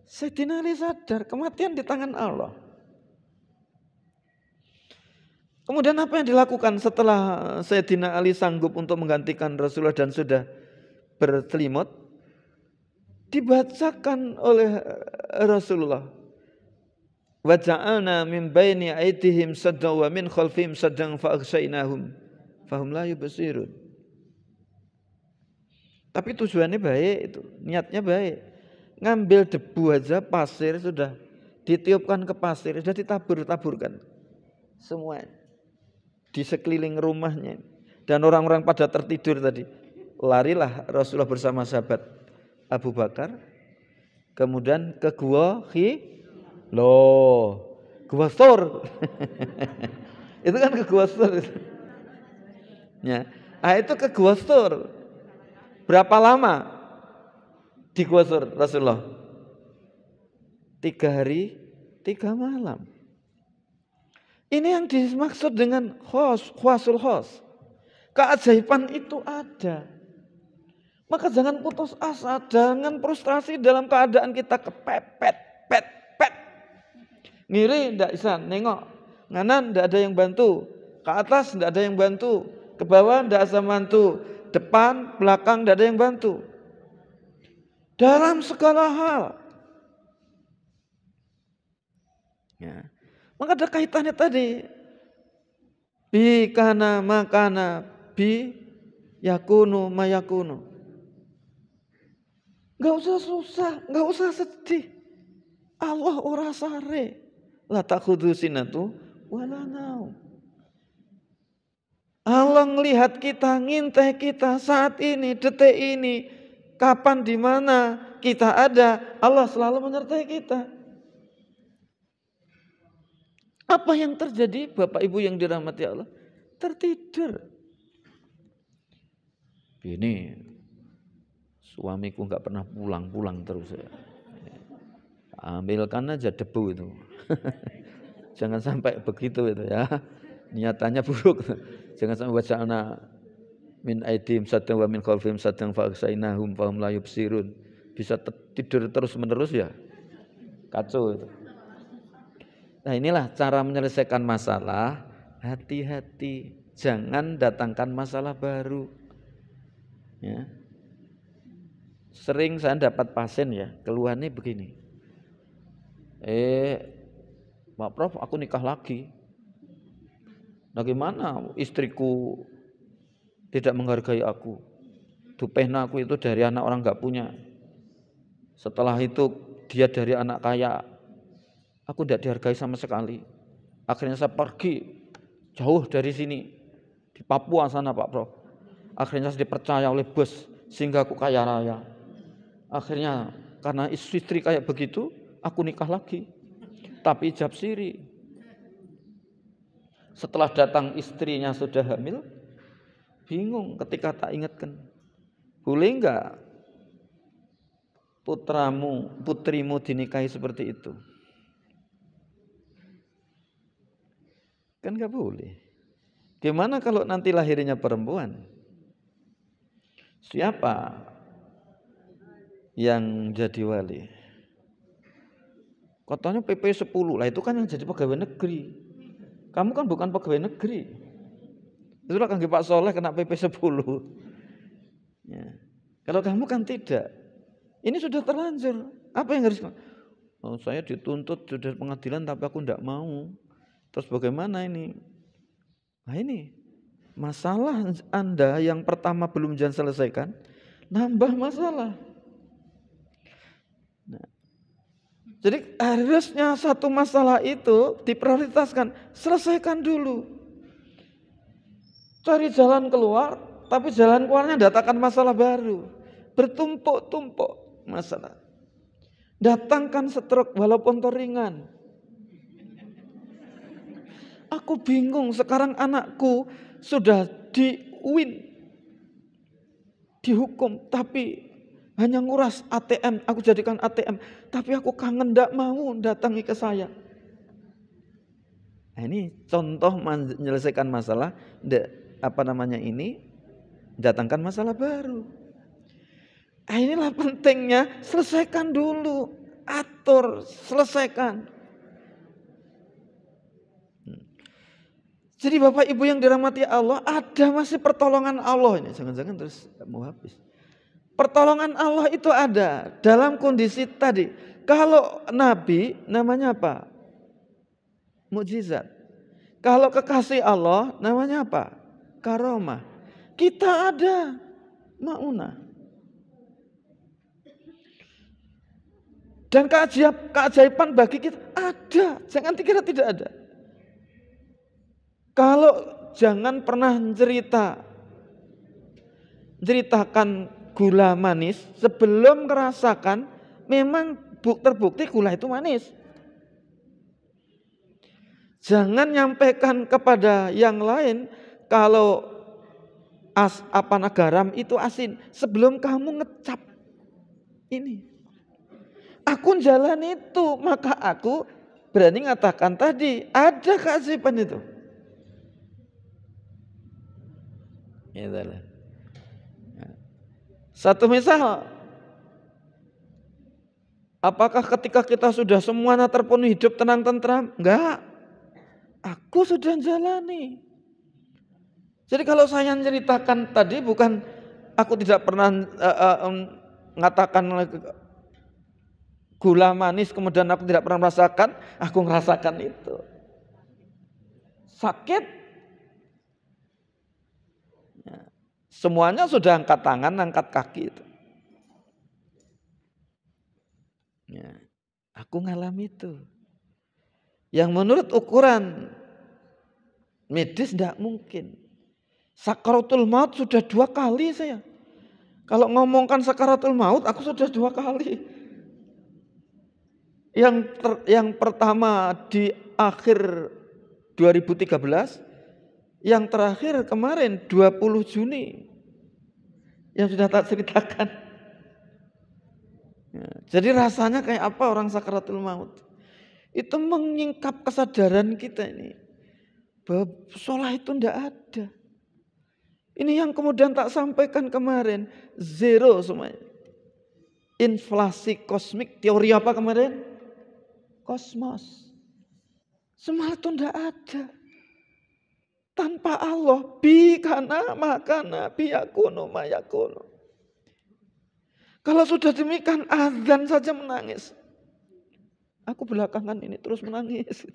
Sayyidina Ali sadar kematian di tangan Allah. Kemudian apa yang dilakukan setelah Sayyidina Ali sanggup untuk menggantikan Rasulullah dan sudah berselimut? Dibacakan oleh Rasulullah, wa ja'alna min baini aydihim saddan wa min khalfihim saddan fa aghshaynahum fahum la yubsirun. Tapi tujuannya baik, itu niatnya baik. Ngambil debu aja, pasir sudah ditiupkan ke pasir, sudah ditabur-taburkan semua di sekeliling rumahnya. Dan orang-orang pada tertidur tadi. Larilah Rasulullah bersama sahabat Abu Bakar, kemudian ke gua Gua Thur. Itu kan ke gua Thur. Ya, itu ke gua Thur. Berapa lama di Gua Thur Rasulullah? 3 hari 3 malam. Ini yang dimaksud dengan khawasul khas. Keajaiban itu ada. Maka jangan putus asa, jangan frustrasi dalam keadaan kita kepepet. Ngiri tidak bisa nengok, nganan tidak ada yang bantu, ke atas tidak ada yang bantu, ke bawah tidak bisa bantu. Depan, belakang tidak ada yang bantu. Dalam segala hal. Ya. Maka ada kaitannya tadi. Bi kana makana bi yakunu mayakunu. Enggak usah susah, enggak usah sedih. Allah ora sare. La takhudhu sinatu wala naum. Allah melihat kita, nginteh kita saat ini, detik ini, kapan, di mana kita ada, Allah selalu menyertai kita. Apa yang terjadi Bapak Ibu yang dirahmati Allah? Tertidur. Ini suamiku nggak pernah pulang terus ya. Ambilkan aja debu itu. Jangan sampai begitu itu ya. Niatannya buruk. Jangan sampai waja'na min aidim saddan wa min khalfihim saddan fa aghshaynahum fahum la yubsirun. Bisa tidur terus-menerus ya. Kacau itu. Nah, inilah cara menyelesaikan masalah. Hati-hati, jangan datangkan masalah baru. Ya. Sering saya dapat pasien ya, keluhannya begini. Pak Prof, aku nikah lagi. Nah gimana istriku tidak menghargai aku. Dupehna aku itu dari anak orang gak punya. Setelah itu dia dari anak kaya. Aku tidak dihargai sama sekali. Akhirnya saya pergi jauh dari sini. Di Papua sana Pak Prof. Akhirnya saya dipercaya oleh bos sehingga aku kaya raya. Akhirnya karena istri kayak begitu, aku nikah lagi. Tapi ijab siri. Setelah datang istrinya sudah hamil, bingung ketika tak ingatkan. Boleh enggak putrimu dinikahi seperti itu? Kan enggak boleh. Gimana kalau nanti lahirnya perempuan? Siapa yang jadi wali? Katanya PP 10 lah, itu kan yang jadi pegawai negeri. Kamu kan bukan pegawai negeri. Itulah kangge Pak Soleh kena PP 10. Ya. Kalau kamu kan tidak. Ini sudah terlanjur. Apa yang harus? Oh, saya dituntut sudah pengadilan tapi aku tidak mau. Terus bagaimana ini? Nah ini masalah Anda yang pertama belum jangan selesaikan, nambah masalah. Nah, jadi harusnya satu masalah itu diprioritaskan, selesaikan dulu. Cari jalan keluar, tapi jalan keluarnya datangkan masalah baru. Bertumpuk-tumpuk masalah. Datangkan stroke walaupun ringan. Aku bingung sekarang anakku sudah dihukum, tapi hanya nguras ATM, aku jadikan ATM, tapi aku kangen ndak mau datangi ke saya. Nah, ini contoh menyelesaikan masalah, datangkan masalah baru. Nah, inilah pentingnya, selesaikan dulu, atur, selesaikan. Jadi Bapak Ibu yang dirahmati Allah, ada masih pertolongan Allah ini. Jangan-jangan terus mau habis. Pertolongan Allah itu ada dalam kondisi tadi. Kalau Nabi namanya apa? Mukjizat. Kalau kekasih Allah namanya apa? Karomah. Kita ada maunah. Dan keajaiban bagi kita ada. Jangan dikira tidak ada. Kalau jangan pernah ceritakan gula manis sebelum merasakan memang terbukti gula itu manis. Jangan nyampaikan kepada yang lain kalau garam itu asin sebelum kamu ngecap ini. Aku jalan itu, maka aku berani mengatakan tadi ada keajaiban itu. Itulah. Satu misal, apakah ketika kita sudah semuanya terpenuhi hidup tenang tentram? Enggak. Aku sudah jalani. Jadi kalau saya ceritakan tadi bukan aku tidak pernah mengatakan gula manis kemudian aku tidak pernah merasakan, aku merasakan itu. Sakit. Semuanya sudah angkat tangan, angkat kaki itu. Ya, aku ngalami itu. Yang menurut ukuran medis tidak mungkin. Sakaratul maut sudah 2 kali saya. Kalau ngomongkan sakaratul maut, aku sudah 2 kali. Yang pertama di akhir 2013, yang terakhir kemarin 20 Juni. Yang sudah tak ceritakan. Ya, jadi rasanya kayak apa orang sakaratul maut? Itu menyingkap kesadaran kita ini. Bahwa sholat itu tidak ada. Ini yang kemudian tak sampaikan kemarin. Zero semuanya. Inflasi kosmik. Teori apa kemarin? Kosmos. Semua itu tidak ada. Tanpa Allah, bikana makana biyakuno mayakuno. Kalau sudah demikian, azan saja menangis. Aku belakangan ini terus menangis.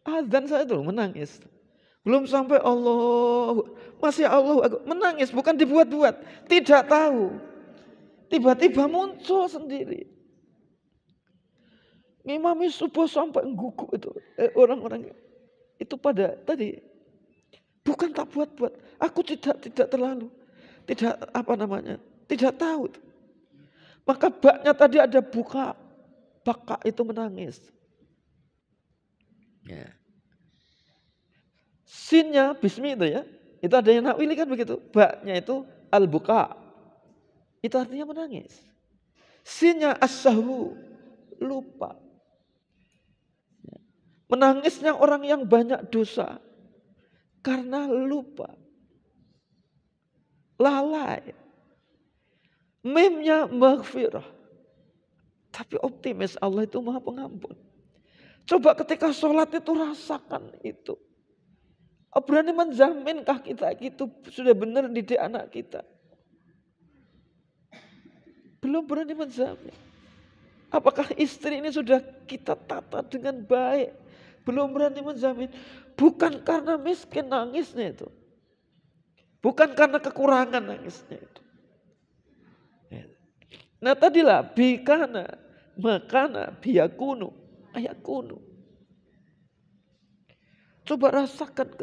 Azan saya tuh menangis. Belum sampai Allah, masih Allah, aku menangis bukan dibuat-buat. Tidak tahu. Tiba-tiba muncul sendiri. Ngimami subuh sampai guguk itu. Orang-orang itu pada tadi. Bukan tak buat-buat. Aku tidak terlalu. Tidak tahu. Maka baknya tadi ada buka. Baka itu menangis. Ya. Sinnya bismi itu ya. Itu ada yang nakwili kan begitu. Baknya itu al-buka. Itu artinya menangis. Sinnya as-sahwu. Lupa. Menangisnya orang yang banyak dosa. Karena lupa. Lalai. Mimnya maghfirah. Tapi optimis Allah itu maha pengampun. Coba ketika sholat itu rasakan itu. Berani menjaminkah kita itu sudah benar didik anak kita? Belum berani menjamin. Apakah istri ini sudah kita tata dengan baik? Belum berani menjamin. Bukan karena miskin nangisnya itu. Bukan karena kekurangan nangisnya itu. Nah tadilah bikana, makana, biyakunu, ayakunu. Coba rasakan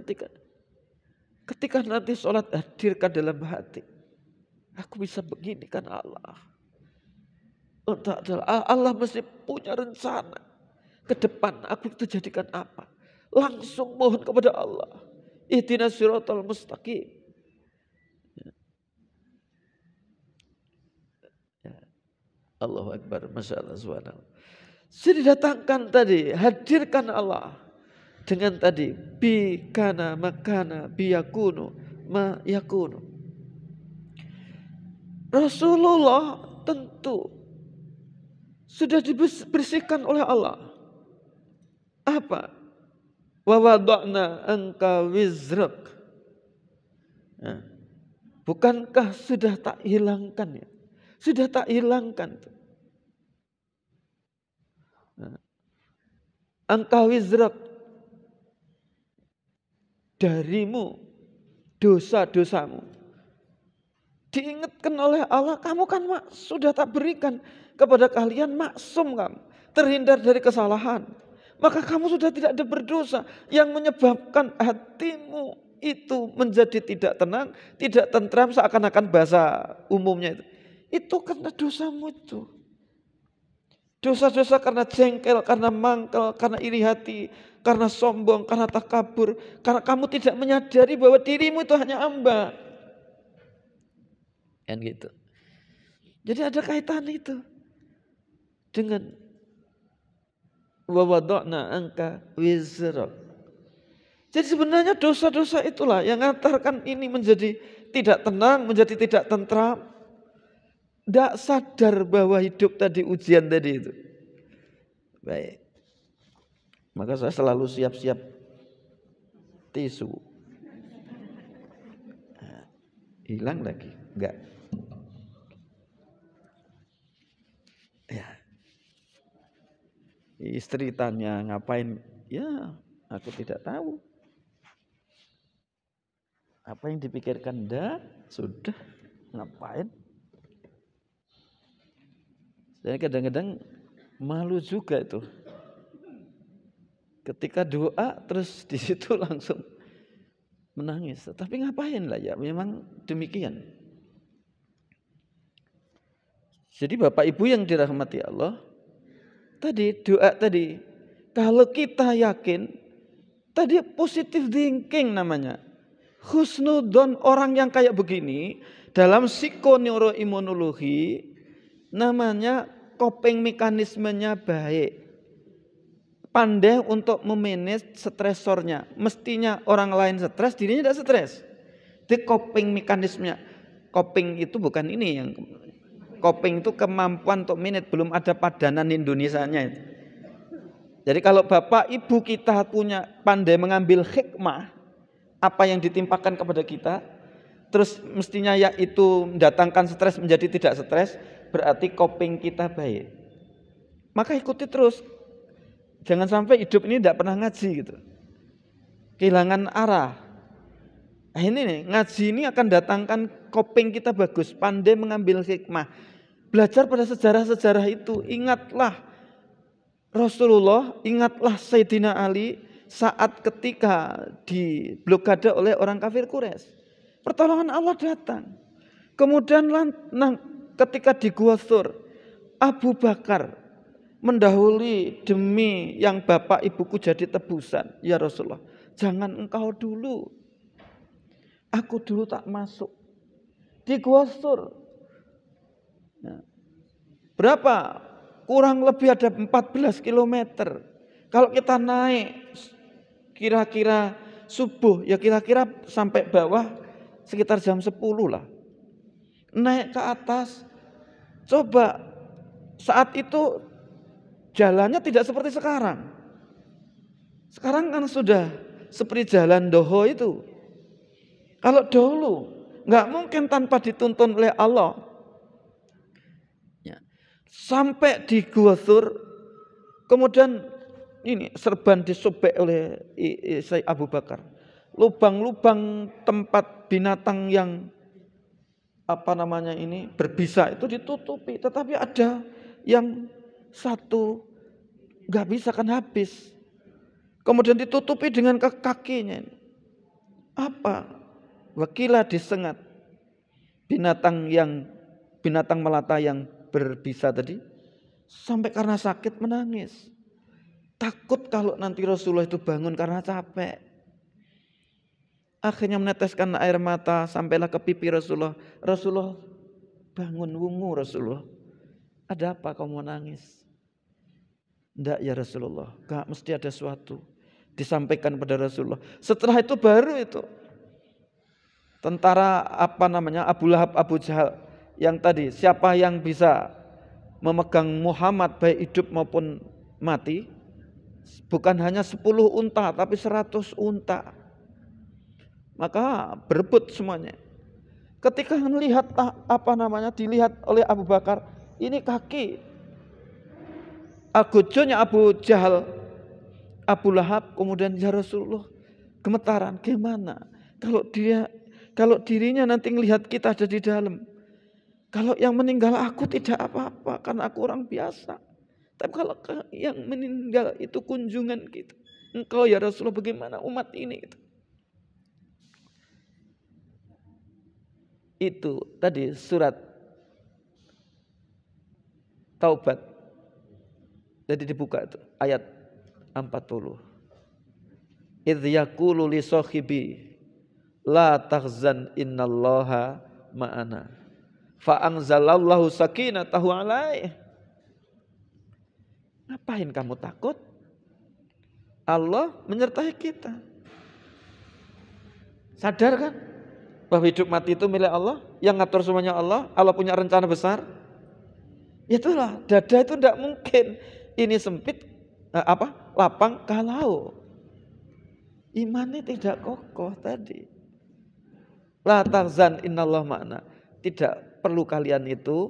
ketika nanti sholat hadirkan dalam hati. Aku bisa begini kan Allah. Allah mesti punya rencana ke depan. Aku itu jadikan apa? Langsung mohon kepada Allah. Ihdinas siratal mustaqim. Allahu Akbar, Masya Allah subhanahu. Jadi datangkan tadi, hadirkan Allah dengan tadi bi kana makana bi yakunu ma yakunu. Rasulullah tentu sudah dibersihkan oleh Allah. Apa? Wa wada'na anka wizrak. Nah, bukankah sudah tak hilangkan ya? Sudah tak hilangkan. Nah, angka wizrak, darimu dosa-dosamu. Diingatkan oleh Allah, kamu kan sudah tak berikan kepada kalian maksum kamu. Terhindar dari kesalahan. Maka kamu sudah tidak ada berdosa. Yang menyebabkan hatimu itu menjadi tidak tenang, tidak tentram, seakan-akan bahasa umumnya itu. Itu karena dosamu itu. Dosa-dosa karena jengkel, karena mangkel, karena iri hati, karena sombong, karena takabur. Karena kamu tidak menyadari bahwa dirimu itu hanya hamba. Kan gitu. Jadi ada kaitan itu dengan wa wada'na anka wizrak. Jadi sebenarnya dosa-dosa itulah yang mengantarkan ini menjadi tidak tenang, menjadi tidak tentram. Tidak sadar bahwa hidup tadi ujian tadi itu. Baik. Maka saya selalu siap-siap tisu. Nah, hilang lagi. Enggak. Ya. Istri tanya ngapain? Ya, aku tidak tahu. Apa yang dipikirkan? Dah, sudah. Ngapain? Dan kadang-kadang malu juga itu. Ketika doa terus di situ langsung menangis. Tapi ngapain lah ya, memang demikian. Jadi Bapak Ibu yang dirahmati Allah, tadi doa tadi, kalau kita yakin, tadi positive thinking namanya. Husnudon, orang yang kayak begini, dalam psikoneuroimunologi, namanya coping mekanismenya baik. Pandai untuk memanage stresornya. Mestinya orang lain stres, dirinya tidak stres. Itu coping mekanismenya. Coping itu bukan ini yang coping itu kemampuan untuk manage, belum ada padanan Indonesianya itu. Jadi kalau Bapak Ibu kita punya pandai mengambil hikmah apa yang ditimpakan kepada kita, terus mestinya ya itu mendatangkan stres menjadi tidak stres, berarti coping kita baik. Maka ikuti terus. Jangan sampai hidup ini tidak pernah ngaji gitu. Kehilangan arah. Nah ini nih, ngaji ini akan datangkan coping kita bagus, pandai mengambil hikmah. Belajar pada sejarah-sejarah itu, ingatlah Rasulullah, ingatlah Sayyidina Ali saat ketika diblokade oleh orang kafir Quraisy. Pertolongan Allah datang. Kemudian ketika di Gua Thur, Abu Bakar mendahului demi yang bapak ibuku jadi tebusan. Ya Rasulullah, jangan engkau dulu. Aku dulu tak masuk. Di Gua Thur. Nah, berapa? Kurang lebih ada 14 kilometer. Kalau kita naik kira-kira subuh, ya kira-kira sampai bawah sekitar jam 10 lah. Naik ke atas, coba saat itu jalannya tidak seperti sekarang. Sekarang kan sudah seperti jalan doho itu. Kalau dahulu nggak mungkin tanpa dituntun oleh Allah. Ya. Sampai di Gua Thur, kemudian ini serban disobek oleh Sayyid Abu Bakar. Lubang-lubang tempat binatang yang berbisa itu ditutupi, tetapi ada yang satu nggak bisa kan habis. Kemudian ditutupi dengan kakinya. Apa? Wakila disengat binatang melata yang berbisa tadi sampai karena sakit menangis. Takut kalau nanti Rasulullah itu bangun karena capek. Akhirnya meneteskan air mata sampailah ke pipi Rasulullah. Rasulullah bangun, wungu Rasulullah. Ada apa kamu menangis? Enggak ya Rasulullah, enggak, mesti ada sesuatu. Disampaikan pada Rasulullah. Setelah itu baru itu tentara Abu Lahab, Abu Jahal yang tadi, siapa yang bisa memegang Muhammad baik hidup maupun mati, bukan hanya 10 unta tapi 100 unta. Maka berebut semuanya. Ketika melihat dilihat oleh Abu Bakar, ini kaki agojonya Abu Jahal, Abu Lahab, kemudian ya Rasulullah gemetaran, gimana kalau dirinya nanti melihat kita ada di dalam. Kalau yang meninggal aku tidak apa-apa karena aku orang biasa. Tapi kalau yang meninggal itu kunjungan kita, engkau ya Rasulullah bagaimana umat ini gitu. Itu tadi surat Taubat. Jadi dibuka itu ayat 40. Idz yaqulu li sahibi la tahzan innallaha ma'ana. Fa anzalallahu sakinatahu alaihi. Ngapain kamu takut? Allah menyertai kita. Sadar kan? Bahwa hidup mati itu milik Allah, yang ngatur semuanya Allah, Allah punya rencana besar. Itulah, dada itu tidak mungkin ini sempit, lapang kalau imannya tidak kokoh tadi. La tahzan innallah ma'ana. Tidak perlu kalian itu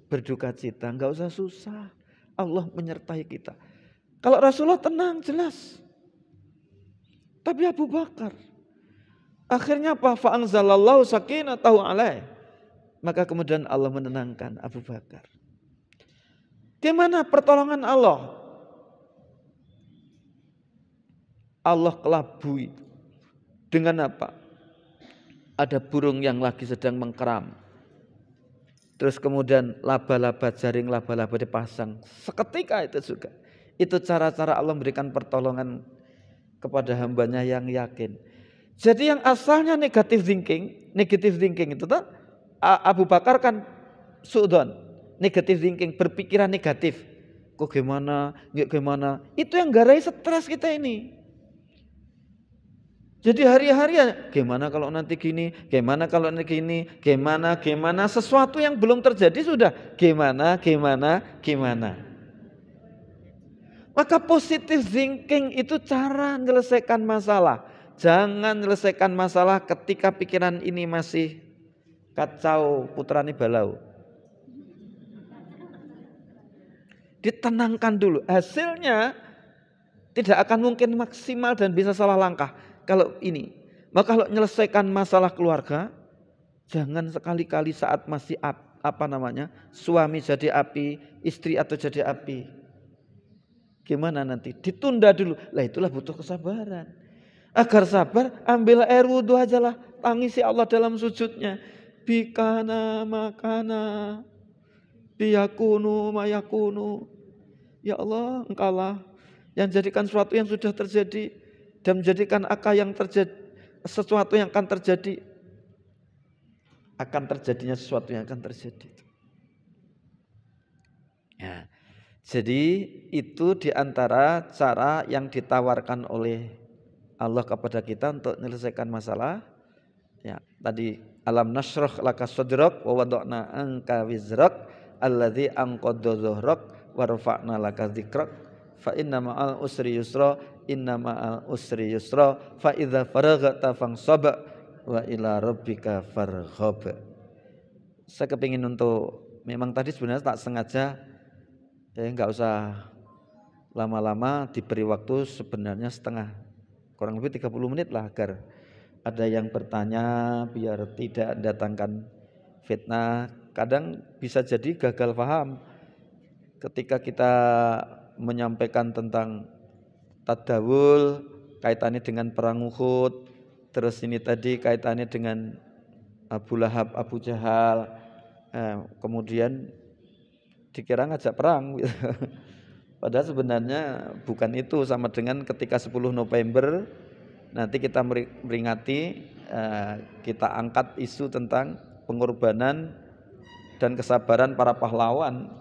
berduka cita, enggak usah susah. Allah menyertai kita. Kalau Rasulullah tenang jelas. Tapi Abu Bakar akhirnya apa? Fa'anzalallahu sakinatahu alaih. Maka kemudian Allah menenangkan Abu Bakar. Gimana pertolongan Allah? Allah kelabui dengan apa? Ada burung yang lagi sedang mengkeram. Terus kemudian laba-laba, jaring laba-laba dipasang. Seketika itu juga. Itu cara-cara Allah memberikan pertolongan kepada hambanya yang yakin. Jadi yang asalnya negative thinking itu tuh Abu Bakar kan suudon, negative thinking, berpikiran negatif. Kok gimana, gimana? Itu yang garai stres kita ini. Jadi hari-hari gimana kalau nanti gini, gimana kalau nanti gini, gimana, sesuatu yang belum terjadi sudah gimana. Maka positive thinking itu cara menyelesaikan masalah. Jangan menyelesaikan masalah ketika pikiran ini masih kacau, putrane balau. Ditenangkan dulu. Hasilnya tidak akan mungkin maksimal dan bisa salah langkah. Kalau ini, maka kalau menyelesaikan masalah keluarga, jangan sekali-kali saat masih suami jadi api, istri atau jadi api. Gimana nanti? Ditunda dulu. Lah itulah butuh kesabaran. Agar sabar, ambil air wudhu aja lah. Tangisi Allah dalam sujudnya. Bikana makana, biyakunu mayakunu. Ya Allah, engkaulah yang jadikan sesuatu yang sudah terjadi dan menjadikan sesuatu yang akan terjadi. Akan terjadinya sesuatu yang akan terjadi. Ya. Jadi itu diantara cara yang ditawarkan oleh Allah kepada kita untuk menyelesaikan masalah. Ya, tadi alam nashrah laka sadrak wa wada'na anka wizrak alladzi anqadha dhahrak wa rafa'na laka dzikrak fa inna ma'al usri yusra, inna ma'al usri yusra, fa idza faraghta fansab wa ila rabbika farghab. Saya kepingin untuk, memang tadi sebenarnya tak sengaja enggak usah lama-lama, diberi waktu sebenarnya setengah, kurang lebih 30 menit lah, agar ada yang bertanya biar tidak datangkan fitnah. Kadang bisa jadi gagal paham ketika kita menyampaikan tentang tadawul kaitannya dengan perang Uhud, terus ini tadi kaitannya dengan Abu Lahab, Abu Jahal, kemudian dikira ngajak perang gitu. Padahal sebenarnya bukan itu. Sama dengan ketika 10 November nanti kita meringati, kita angkat isu tentang pengorbanan dan kesabaran para pahlawan.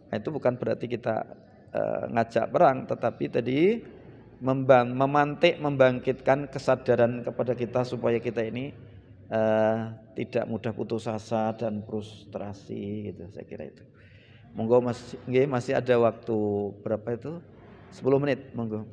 Nah, itu bukan berarti kita ngajak perang, tetapi tadi memantik, membangkitkan kesadaran kepada kita supaya kita ini tidak mudah putus asa dan frustrasi gitu, saya kira itu. Monggo masih ada waktu berapa itu? 10 menit, monggo.